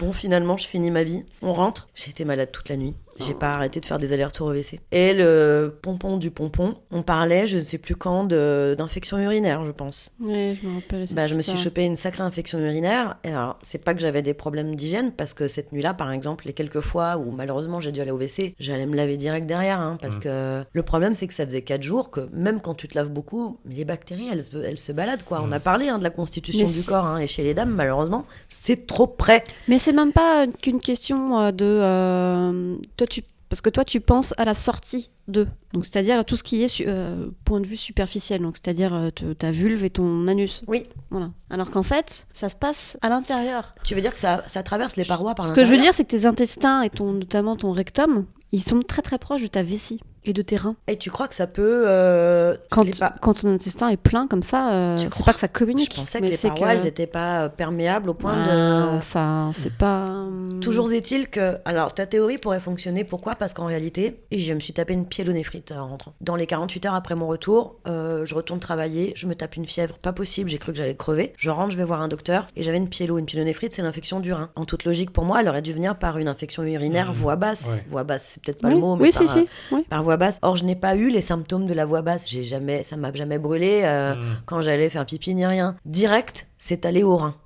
Bon, finalement, je finis ma vie. On rentre. J'ai été malade toute la nuit. J'ai pas arrêté de faire des allers-retours au WC. Et le pompon du pompon, on parlait, je ne sais plus quand, d'infection urinaire, je pense. Oui, je me rappelle cette histoire. Je me suis chopé une sacrée infection urinaire. Et alors, c'est pas que j'avais des problèmes d'hygiène, parce que cette nuit-là, par exemple, les quelques fois où malheureusement j'ai dû aller au WC, j'allais me laver direct derrière. Parce que le problème, c'est que ça faisait 4 jours que même quand tu te laves beaucoup, les bactéries, elles se baladent, quoi. On a parlé de la constitution du corps. Et chez les dames, malheureusement, c'est trop près. Mais c'est même pas qu'une question de... Parce que toi, tu penses à la sortie d'eux. Donc, c'est-à-dire tout ce qui est point de vue superficiel. Donc, c'est-à-dire ta vulve et ton anus. Oui. Voilà. Alors qu'en fait, ça se passe à l'intérieur. Tu veux dire que ça traverse les parois par l'intérieur ? Ce l'intérieur ? que je veux dire, c'est que tes intestins et notamment ton rectum, ils sont très très proches de ta vessie et de tes reins. Et tu crois que ça peut... Quand ton intestin est plein comme ça, c'est pas que ça communique. Je pensais que les parois, elles n'étaient pas perméables au point de... Ça, c'est pas... Toujours est-il que... Alors, ta théorie pourrait fonctionner. Pourquoi ? Parce qu'en réalité, je me suis tapé une pyélonéphrite en rentrant. Dans les 48 heures après mon retour, je retourne travailler, je me tape une fièvre, pas possible, j'ai cru que j'allais crever. Je rentre, je vais voir un docteur, et j'avais une pyélonéphrite, c'est l'infection du rein. En toute logique, pour moi, elle aurait dû venir par une infection urinaire voie basse. Ouais. Voie basse, c'est peut-être pas le mot, mais par voie basse. Or, je n'ai pas eu les symptômes de la voie basse. Ça m'a jamais brûlé quand j'allais faire pipi ni rien. Direct, c'est allé au rein.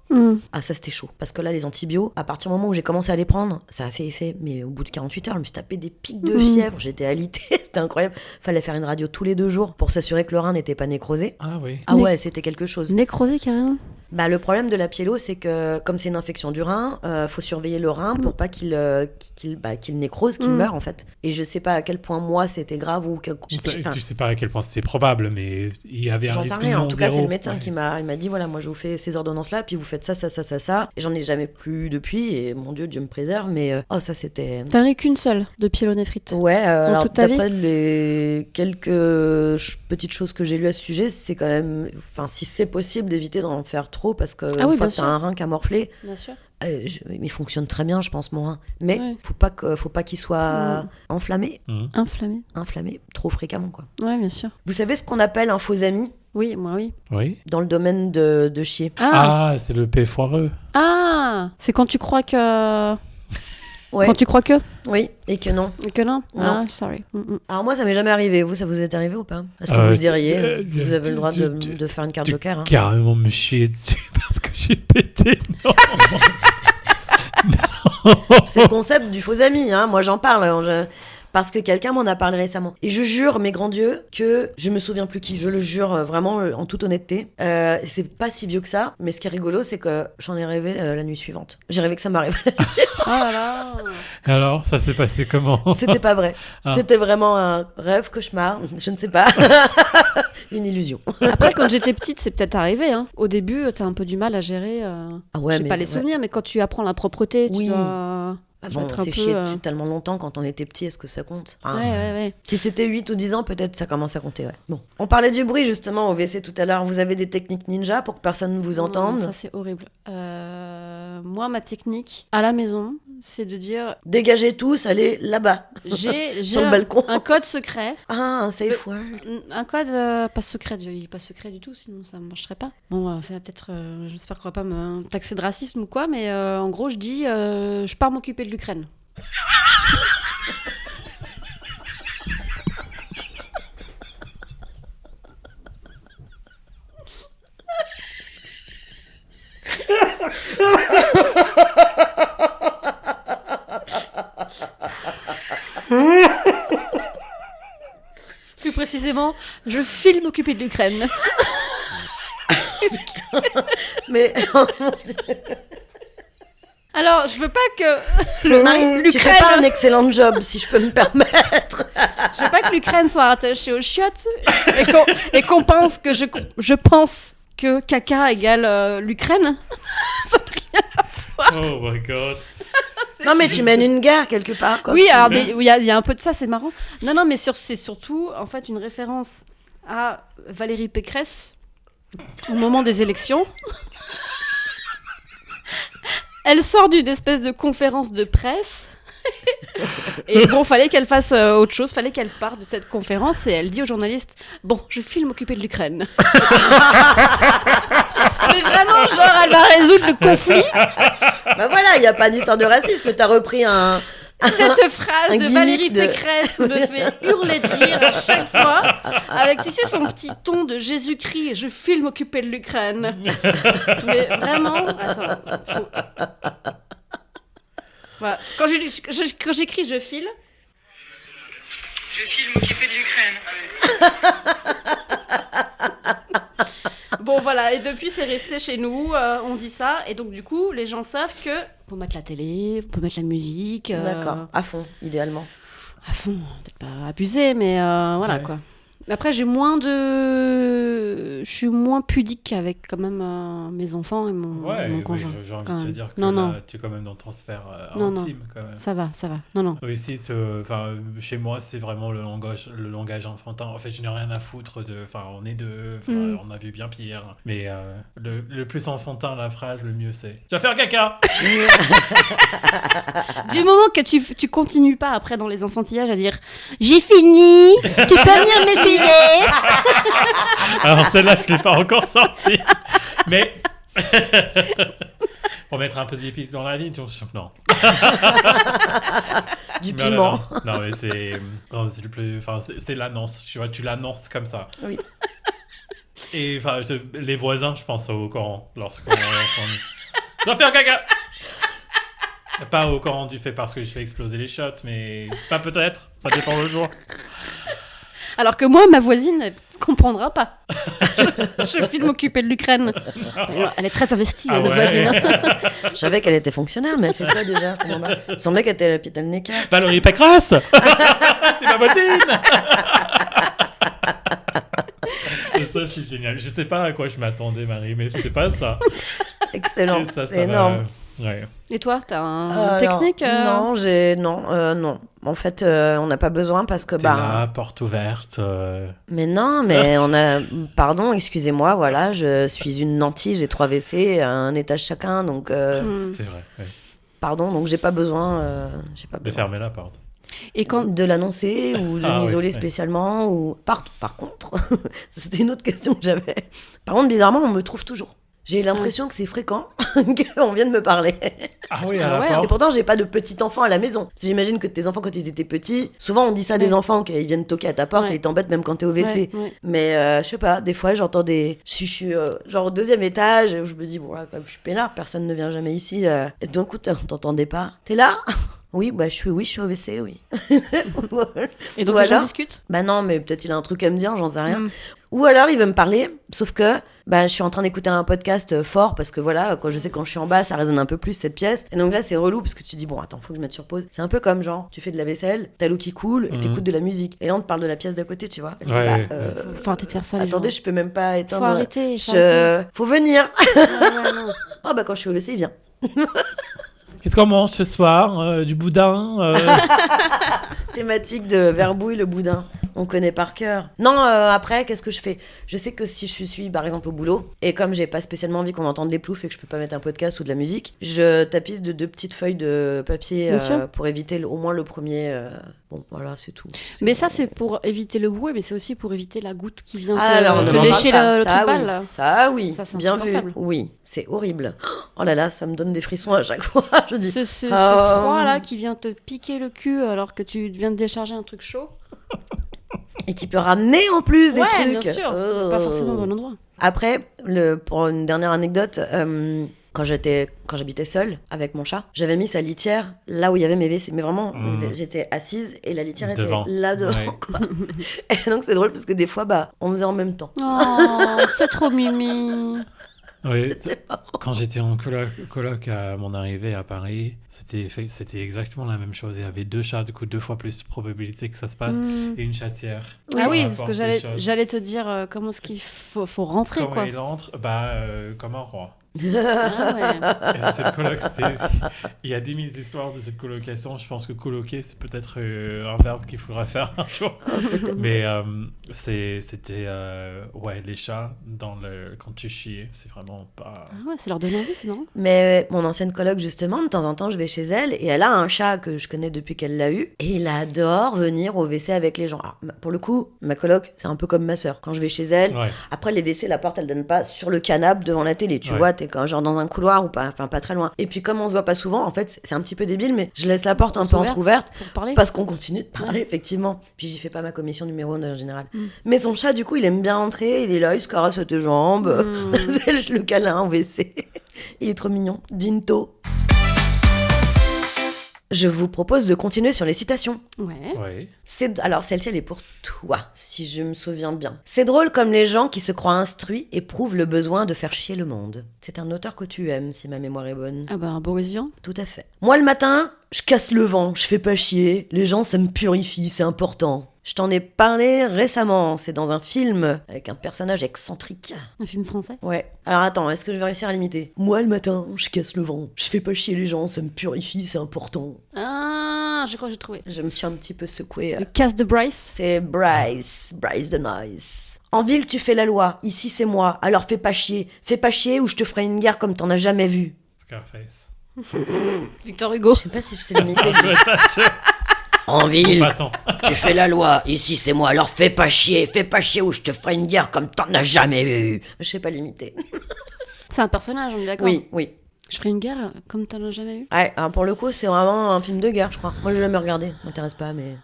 Ah, ça c'était chaud. Parce que là, les antibiotiques, à partir du moment où j'ai commencé à les prendre, ça a fait effet. Mais au bout de 48 heures, je me suis tapé des pics de fièvre. J'étais alitée, c'était incroyable. Fallait faire une radio tous les 2 jours pour s'assurer que le rein n'était pas nécrosé. Ah oui. Ah ouais, c'était quelque chose. Nécrosé carrément. Le problème de la pyélo, c'est que comme c'est une infection du rein, faut surveiller le rein pour pas qu'il nécrose, qu'il meure en fait. Et je sais pas à quel point moi c'était grave ou tu sais pas à quel point c'était probable, mais il y avait un risque. J'en sais rien. En tout cas, c'est le médecin qui m'a dit voilà, moi je vous fais ces ordonnances là, puis vous faites ça. Et j'en ai jamais plus depuis. Et mon Dieu me préserve. Mais ça c'était. T'en as eu qu'une seule de pyélonéphrite. Ouais. Alors d'après les quelques petites choses que j'ai lues à ce sujet, c'est quand même, si c'est possible d'éviter d'en faire trop. Parce que une fois que t'as un rein qui a morflé, bien sûr. Il fonctionne très bien, je pense, mon rein. Mais faut pas qu'il soit enflammé. Inflammé trop fréquemment, quoi. Ouais, bien sûr. Vous savez ce qu'on appelle un faux ami ? Oui, moi oui. Oui. Dans le domaine de chier. Ah, c'est le P foireux. Ah, c'est quand tu crois que... Ouais. Quand tu crois que... Oui, et que non. Et que non. Ah, sorry. Alors moi, ça m'est jamais arrivé. Vous, ça vous est arrivé ou pas ? Est-ce que vous le diriez ? Vous avez le droit de faire une carte joker. Hein. Carrément me chier dessus parce que j'ai pété. Non. C'est le concept du faux ami. Hein. Moi, j'en parle. Parce que quelqu'un m'en a parlé récemment. Et je jure, mes grands dieux, que je me souviens plus qui. Je le jure vraiment en toute honnêteté. C'est pas si vieux que ça. Mais ce qui est rigolo, c'est que j'en ai rêvé la nuit suivante. J'ai rêvé que ça m'arrive. Ah là là. Alors, ça s'est passé comment? C'était pas vrai. Ah. C'était vraiment un rêve, cauchemar, je ne sais pas. Une illusion. Après, quand j'étais petite, c'est peut-être arrivé. Hein. Au début, t'as un peu du mal à gérer. Ah ouais, J'ai mais pas les ouais. souvenirs, mais quand tu apprends la propreté, tu Oui. dois. Ah tu dois bon, être on un s'est peu, chié dessus tellement longtemps quand on était petit, est-ce que ça compte? Ah. Ouais. Si c'était 8 ou 10 ans, peut-être ça commence à compter, ouais. Bon. On parlait du bruit justement au WC tout à l'heure. Vous avez des techniques ninja pour que personne ne vous Non, entende? ça, c'est horrible. Moi, ma technique à la maison, c'est de dire Dégagez tous, allez là-bas, j'ai sur le balcon. un code secret. Ah, un safe word. Un code pas secret, il est pas secret du tout, sinon ça ne marcherait pas. Bon, ça va peut-être, j'espère qu'on va pas me taxer de racisme ou quoi, mais en gros, je dis, je pars m'occuper de l'Ukraine. Plus précisément, je file m'occuper de l'Ukraine. Mais Alors, je veux pas que Marie, tu fais pas un excellent job, si je peux me permettre. je veux pas que l'Ukraine soit rattachée aux chiottes et qu'on pense que je pense que caca égale l'Ukraine. Ça n'a rien à voir. Oh my god. Non, mais tu mènes une guerre quelque part. Quoi. Oui, alors il y a un peu de ça, c'est marrant. Non, mais c'est surtout en fait une référence à Valérie Pécresse au moment des élections. Elle sort d'une espèce de conférence de presse. Et bon, fallait qu'elle fasse autre chose, fallait qu'elle parte de cette conférence et elle dit aux journalistes: bon, je file m'occuper de l'Ukraine. Mais vraiment, genre, elle va résoudre le conflit. Bah voilà, il n'y a pas d'histoire de racisme, t'as repris Cette phrase un de gimmick Valérie de- Pécresse me fait hurler de rire à chaque fois, avec, tu sais, son petit ton de Jésus-Christ, je file m'occuper de l'Ukraine. Mais vraiment, attends, faut... Voilà. Quand j'écris je file. Je file m'occuper de l'Ukraine. Bon voilà, et depuis c'est resté chez nous, on dit ça, et donc du coup les gens savent que on peut mettre la télé, on peut mettre la musique. D'accord, à fond, idéalement. À fond, peut-être pas abusé, mais voilà Ouais. quoi. Mais après, je suis moins pudique avec quand même mes enfants et mon Ouais, conjoint. oui, j'ai envie quand de te même. dire que Non, là, non. tu es quand même dans ton sphère Non, non. intime quand même. Ça va. Non, non. Aussi, chez moi, c'est vraiment le langage enfantin. En fait, je n'ai rien à foutre de. Enfin, on est deux. On a vu bien pire. Mais le plus enfantin la phrase, le mieux c'est. Tu vas faire caca. Du moment que tu continues pas après dans les enfantillages à dire j'ai fini, tu peux venir m'essuyer. Alors celle-là, je l'ai pas encore sortie. Mais pour mettre un peu d'épices dans la vie, non. Du Non, piment. Non, mais c'est le plus. Enfin, c'est l'annonce. Tu vois, tu l'annonces comme ça. Oui. Et enfin, les voisins, je pense, sont au courant lorsqu'on. Va faire caca. Pas au courant du fait parce que je fais exploser les shots, mais pas peut-être. Ça dépend le jour. Alors que moi, ma voisine, elle comprendra pas. Je file m'occuper de l'Ukraine. Elle est très investie, Ah ma ouais. voisine. Je savais qu'elle était fonctionnaire, mais elle fait quoi déjà? Il me semblait qu'elle était la pied le nez. Valérie Pécresse. C'est ma voisine. Et ça, c'est génial. Je sais pas à quoi je m'attendais, Marie, mais c'était pas ça. Excellent, Et ça c'est énorme. Ouais. Et toi, t'as une Alors, technique Non, non. En fait, on n'a pas besoin parce que T'es là, porte ouverte. Mais non, mais on a. Pardon, excusez-moi. Voilà, je suis une nantie. J'ai 3 WC, un étage chacun, donc. C'est vrai. Ouais. Pardon, donc j'ai pas besoin. De fermer la porte. Et quand De l'annoncer ou de Ah, m'isoler oui, oui. spécialement ou par contre c'était une autre question que j'avais. Par contre, bizarrement, on me trouve toujours. J'ai l'impression que c'est fréquent qu'on vienne me parler. Ah oui, Ah à la ouais, porte. Et pourtant, j'ai pas de petit enfant à la maison. Si j'imagine que tes enfants, quand ils étaient petits, souvent on dit ça à des Ouais. enfants, qu'ils viennent toquer à ta porte Ouais. et ils t'embêtent même quand t'es au WC. Ouais. Mais je sais pas, des fois j'entends des. Je suis genre au 2e étage, où je me dis, bon là, quand même, je suis peinard, personne ne vient jamais ici. Et d'un coup, t'entendais pas. T'es là? Oui, bah je suis au WC, oui. Et donc Ou les gens alors- discutent. Bah non, mais peut-être il a un truc à me dire, j'en sais rien. Mm. Ou alors il veut me parler, sauf que bah, je suis en train d'écouter un podcast fort parce que voilà, quand je sais quand je suis en bas, ça résonne un peu plus cette pièce. Et donc là, c'est relou parce que tu dis, bon, attends, faut que je mette sur pause. C'est un peu comme genre, tu fais de la vaisselle, t'as l'eau qui coule et t'écoutes de la musique. Et là, on te parle de la pièce d'à côté, tu vois. Et Ouais. Faut arrêter de faire ça. les attendez, gens. je peux même pas Faut éteindre. arrêter. Faut arrêter. Faut venir. Ouais, non. Ah bah quand je suis au WC, il vient. Qu'est-ce qu'on mange ce soir? Du boudin? Thématique de Verbouille, le boudin. On connaît par cœur. Non, après, qu'est-ce que je fais? Je sais que si je suis, par exemple, au boulot, et comme j'ai pas spécialement envie qu'on entende les ploufs et que je peux pas mettre un podcast ou de la musique, je tapisse de 2 petites feuilles de papier Bien sûr. pour éviter au moins le premier. Bon, voilà, c'est tout. Mais ça, c'est pour éviter le bruit, mais c'est aussi pour éviter la goutte qui vient Ah, alors, on te ne m'en lécher parle pas. le Ça, trou oui. balle, là. Ça, oui. Ça, c'est Bien vu. insupportable. Oui, c'est horrible. Oh là là, ça me donne des frissons à chaque fois. Je dis. Ce Ah. froid-là qui vient te piquer le cul alors que tu viens de décharger un truc chaud. Et qui peut ramener en plus des Ouais, trucs. bien sûr. Oh. Pas forcément au bon endroit. Après, pour une dernière anecdote, quand j'habitais seule avec mon chat, j'avais mis sa litière là où il y avait mes WC. Mais vraiment, j'étais assise et la litière Devant. était là devant. Ouais. Quoi. Et donc c'est drôle parce que des fois, on faisait en même temps. Oh, c'est trop mimi. Oui, quand j'étais en coloc à mon arrivée à Paris, c'était exactement la même chose. Il y avait 2 chats, du coup 2 fois plus de probabilité que ça se passe, et une chatière. Ah oui, Peu parce que importe les choses. j'allais te dire comment est-ce qu'il faut rentrer, Comment quoi. il entre? Comme un roi. Ah ouais. Et cette coloc, il y a 10 000 histoires de cette colocation. Je pense que coloquer, c'est peut-être un verbe qu'il faudra faire un jour. Mais c'était les chats quand tu chies, c'est vraiment pas. Ah ouais, c'est leur donner envie, c'est marrant. Mais mon ancienne coloc, justement, de temps en temps, je vais chez elle et elle a un chat que je connais depuis qu'elle l'a eu. Et il adore venir au WC avec les gens. Alors, pour le coup, ma coloc, c'est un peu comme ma sœur. Quand je vais chez elle, Ouais. après les WC, la porte, elle donne pas sur le canapé devant la télé. Tu Ouais. vois, t'es genre dans un couloir ou pas, enfin pas très loin. Et puis comme on se voit pas souvent, en fait, c'est un petit peu débile, mais je laisse la porte un peu entrouverte. Pour parler. Parce qu'on continue de parler, effectivement. Puis j'y fais pas ma commission numéro 1 en général. Mais son chat, du coup, il aime bien rentrer, il est là, il se caresse à tes jambes. C'est le câlin au WC. Il est trop mignon. Dinto. Je vous propose de continuer sur les citations. Ouais. Ouais. Alors, celle-ci, elle est pour toi, si je me souviens bien. C'est drôle comme les gens qui se croient instruits éprouvent le besoin de faire chier le monde. C'est un auteur que tu aimes, si ma mémoire est bonne. Ah bah, Boris Vian. Tout à fait. Moi, le matin, je casse le vent, je fais pas chier. Les gens, ça me purifie, c'est important. Je t'en ai parlé récemment, c'est dans un film avec un personnage excentrique. Un film français. Ouais. Alors attends, est-ce que je vais réussir à l'imiter? Moi, le matin, je casse le vent, je fais pas chier les gens, ça me purifie, c'est important. Ah, je crois que j'ai trouvé. Je me suis un petit peu secouée. Le casse de Bryce. C'est Bryce de Nice. En ville, tu fais la loi, ici c'est moi, alors fais pas chier ou je te ferai une guerre comme t'en as jamais vu. Scarface. Victor Hugo. Je sais pas si je sais l'imiter. En Nous ville, passons. tu fais la loi, ici c'est moi, alors fais pas chier ou je te ferai une guerre comme t'en as jamais vu. Je sais pas l'imiter. C'est un personnage, on est d'accord. Oui. Je ferai une guerre comme t'en as jamais eu. Ouais, alors pour le coup, c'est vraiment un film de guerre, je crois. Moi, j'ai jamais regardé, ça m'intéresse pas, mais...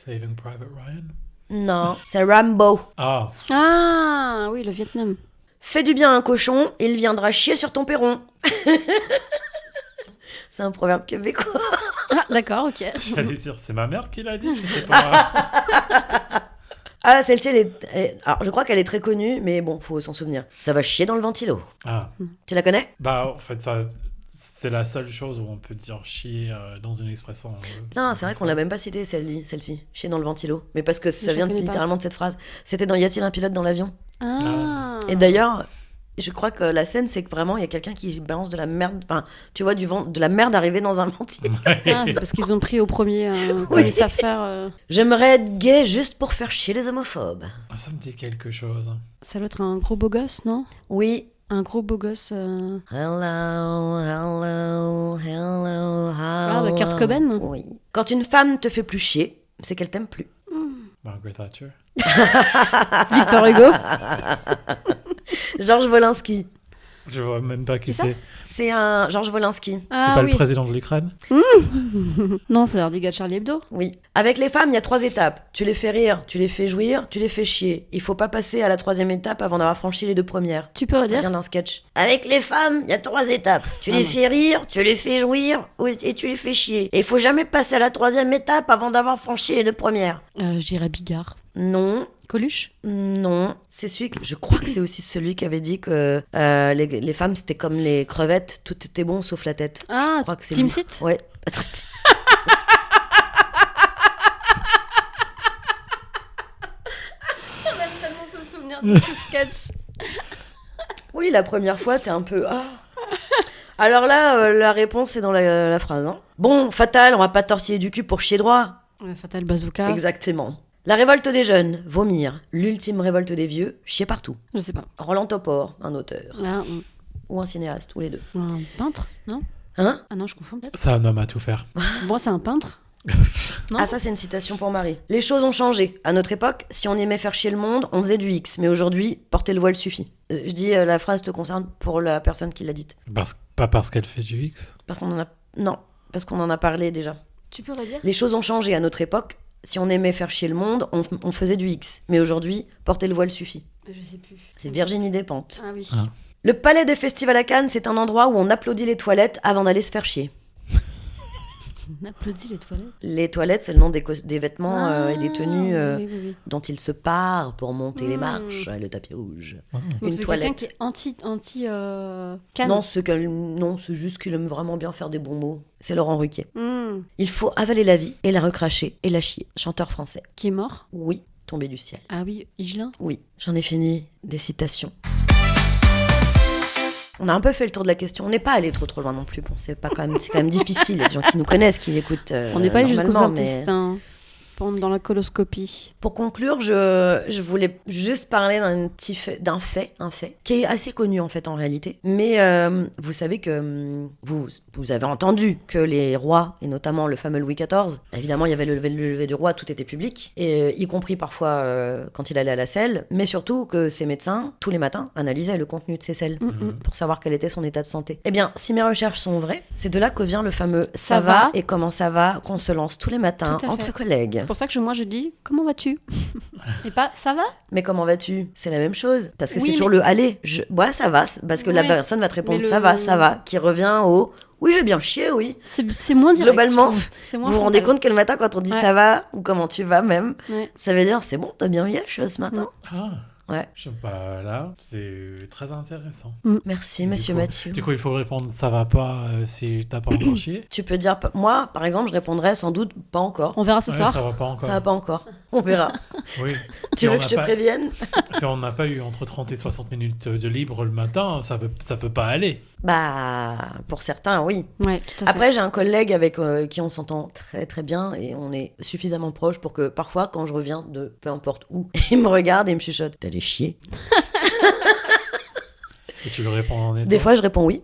Saving Private Ryan. Non, c'est Rambo. Ah, Ah, oui, le Vietnam. Fais du bien à un cochon, il viendra chier sur ton perron. C'est un proverbe québécois. Ah, d'accord, ok. j'allais dire, c'est ma mère qui l'a dit, je sais pas. Ah, celle-ci, alors, je crois qu'elle est très connue, mais bon, faut s'en souvenir. Ça va chier dans le ventilo. Ah, Tu la connais? bah en fait, ça, c'est la seule chose où on peut dire chier dans une expression. Non, c'est vrai qu'on l'a même pas citée, celle-ci. Chier dans le ventilo. Mais parce que ça Je vient la connais littéralement de cette phrase. C'était dans Y a-t-il un pilote dans l'avion? Ah. Et d'ailleurs, je crois que la scène, c'est que vraiment, il y a quelqu'un qui balance de la merde. Enfin, tu vois, de la merde arriver dans un ventilo. Ah, c'est parce qu'ils ont pris au premier, comme ils savent faire. J'aimerais être gay juste pour faire chier les homophobes. Ah, ça me dit quelque chose. Ça doit être un gros beau gosse, non? Oui. Un gros beau gosse. Hello. Ah, bah, Kurt Cobain. Oui. Quand une femme te fait plus chier, c'est qu'elle t'aime plus. Margaret Thatcher. Victor Hugo. Georges Wolinski. Je vois même pas qui Qui ça c'est. C'est un Georges Wolinski. C'est pas le président de l'Ukraine? Non, c'est un des gars de Charlie Hebdo. Oui. Avec les femmes, il y a 3 étapes. Tu les fais rire, tu les fais jouir, tu les fais chier. Il faut pas passer à la 3e étape avant d'avoir franchi les 2 premières. Tu peux Ça redire? vient d'un sketch. Avec les femmes, il y a 3 étapes. Tu les fais rire, tu les fais jouir et tu les fais chier. Et il faut jamais passer à la 3e étape avant d'avoir franchi les 2 premières. Je dirais Bigard. Non. Coluche? Non, c'est celui que je crois que c'est aussi celui qui avait dit que les femmes c'était comme les crevettes, tout était bon sauf la tête. Ah, Je crois que c'est Team lui. Sit? Ouais. On aime tellement se souvenir de ce sketch. Oui, la première fois t'es un peu Alors là, la réponse est dans la phrase. Hein. Bon, fatal, on va pas tortiller du cul pour chier droit. Fatal Bazooka. Exactement. La révolte des jeunes, vomir. L'ultime révolte des vieux, chier partout. Je sais pas. Roland Topor, un auteur. Ah, Ou un cinéaste, ou les deux. un peintre? Non? Hein? Ah non, je confonds peut-être. C'est un homme à tout faire. Bon, c'est un peintre? Non. Ah ça c'est une citation pour Marie. Les choses ont changé. À notre époque, si on aimait faire chier le monde, on faisait du X. Mais aujourd'hui, porter le voile suffit. Je dis la phrase te concerne pour la personne qui l'a dite. Pas parce qu'elle fait du X. Parce qu'on en a... Non, parce qu'on en a parlé déjà. Tu peux redire? Les choses ont changé. À notre époque, si on aimait faire chier le monde, on faisait du X. Mais aujourd'hui, porter le voile suffit. Je sais plus. C'est Virginie Despentes. Ah oui. Ah. Le palais des festivals à Cannes, c'est un endroit où on applaudit les toilettes avant d'aller se faire chier. On applaudit les toilettes. Les toilettes, c'est le nom des vêtements et des tenues Oui. dont il se part pour monter les marches et le tapis rouge. Donc Une c'est toilette. quelqu'un qui est anti Cannes. Non, c'est juste qu'il aime vraiment bien faire des bons mots. C'est Laurent Ruquier. Hmm. Il faut avaler la vie et la recracher et la chier. Chanteur français. Qui est mort? Oui, tombé du ciel. Ah oui, Higelin. Oui, j'en ai fini des citations. On a un peu fait le tour de la question. On n'est pas allé trop loin non plus. Bon, c'est quand même difficile. Il y a des gens qui nous connaissent, qui écoutent. On n'est pas allé jusqu'aux normalement, mais- intestins. Dans la coloscopie. Pour conclure, je voulais juste parler d'un fait qui est assez connu en fait en réalité. Mais vous savez que vous avez entendu que les rois, et notamment le fameux Louis XIV, évidemment il y avait le lever du roi, tout était public, et y compris parfois quand il allait à la selle, mais surtout que ses médecins, tous les matins, analysaient le contenu de ses selles pour savoir quel était son état de santé. Eh bien, si mes recherches sont vraies, c'est de là que vient le fameux « ça va » et « comment ça va » qu'on se lance tous les matins Tout à fait. entre collègues. C'est pour ça que moi je dis comment vas-tu? Et pas ça va? Mais comment vas-tu? C'est la même chose. Parce que Oui, c'est toujours mais- le aller. Ouais, ça va. Parce que la Ouais. personne va te répondre Mais ça va, qui revient au oui, j'ai bien chié, oui. C'est moins direct. Globalement, je trouve. C'est moins Vous vous rendez frontal. compte que le matin, quand on dit Ouais. ça va, ou comment tu vas même, Ouais. ça veut dire c'est bon, t'as bien eu ce matin. Ah, Ouais. je sais pas, là, c'est très intéressant. Merci, Du monsieur coup- Mathieu. Du coup, il faut répondre ça va pas si t'as pas encore chié. Tu peux dire, moi, par exemple, je répondrais sans doute pas encore. On verra ce Ouais, soir. ça va pas encore. Ça va pas encore. On verra. Oui. Tu Si veux on que n'a je te pas- prévienne? Si on n'a pas eu entre 30 et 60 minutes de libre le matin, ça peut pas aller. Bah, pour certains, oui. Ouais, tout à fait. Après, j'ai un collègue avec qui on s'entend très très bien et on est suffisamment proches pour que parfois, quand je reviens de peu importe où, il me regarde et il me chuchote « T'allais chier ?» Et tu lui réponds en étant. Des fois, je réponds oui.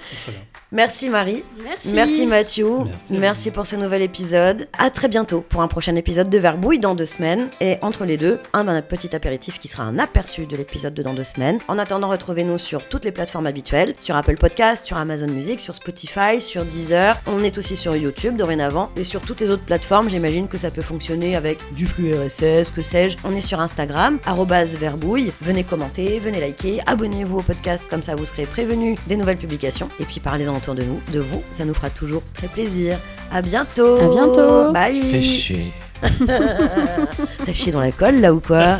C'est très bien. Merci Marie. Merci. Merci Mathieu. Merci. Merci pour ce nouvel épisode. À très bientôt pour un prochain épisode de Verbouille dans 2 semaines. Et entre les deux, un petit apéritif qui sera un aperçu de l'épisode de dans 2 semaines. En attendant, retrouvez-nous sur toutes les plateformes habituelles, sur Apple Podcast, sur Amazon Music, sur Spotify, sur Deezer. On est aussi sur YouTube dorénavant et sur toutes les autres plateformes. J'imagine que ça peut fonctionner avec du flux RSS, que sais-je. On est sur Instagram, @verbouille. Venez commenter, venez liker, abonnez-vous au podcast, comme ça vous serez prévenus des nouvelles publications. Et puis parlez-en autour de vous, ça nous fera toujours très plaisir. À bientôt. À bientôt. Bye. Fais chier. T'as chié dans la colle là ou quoi?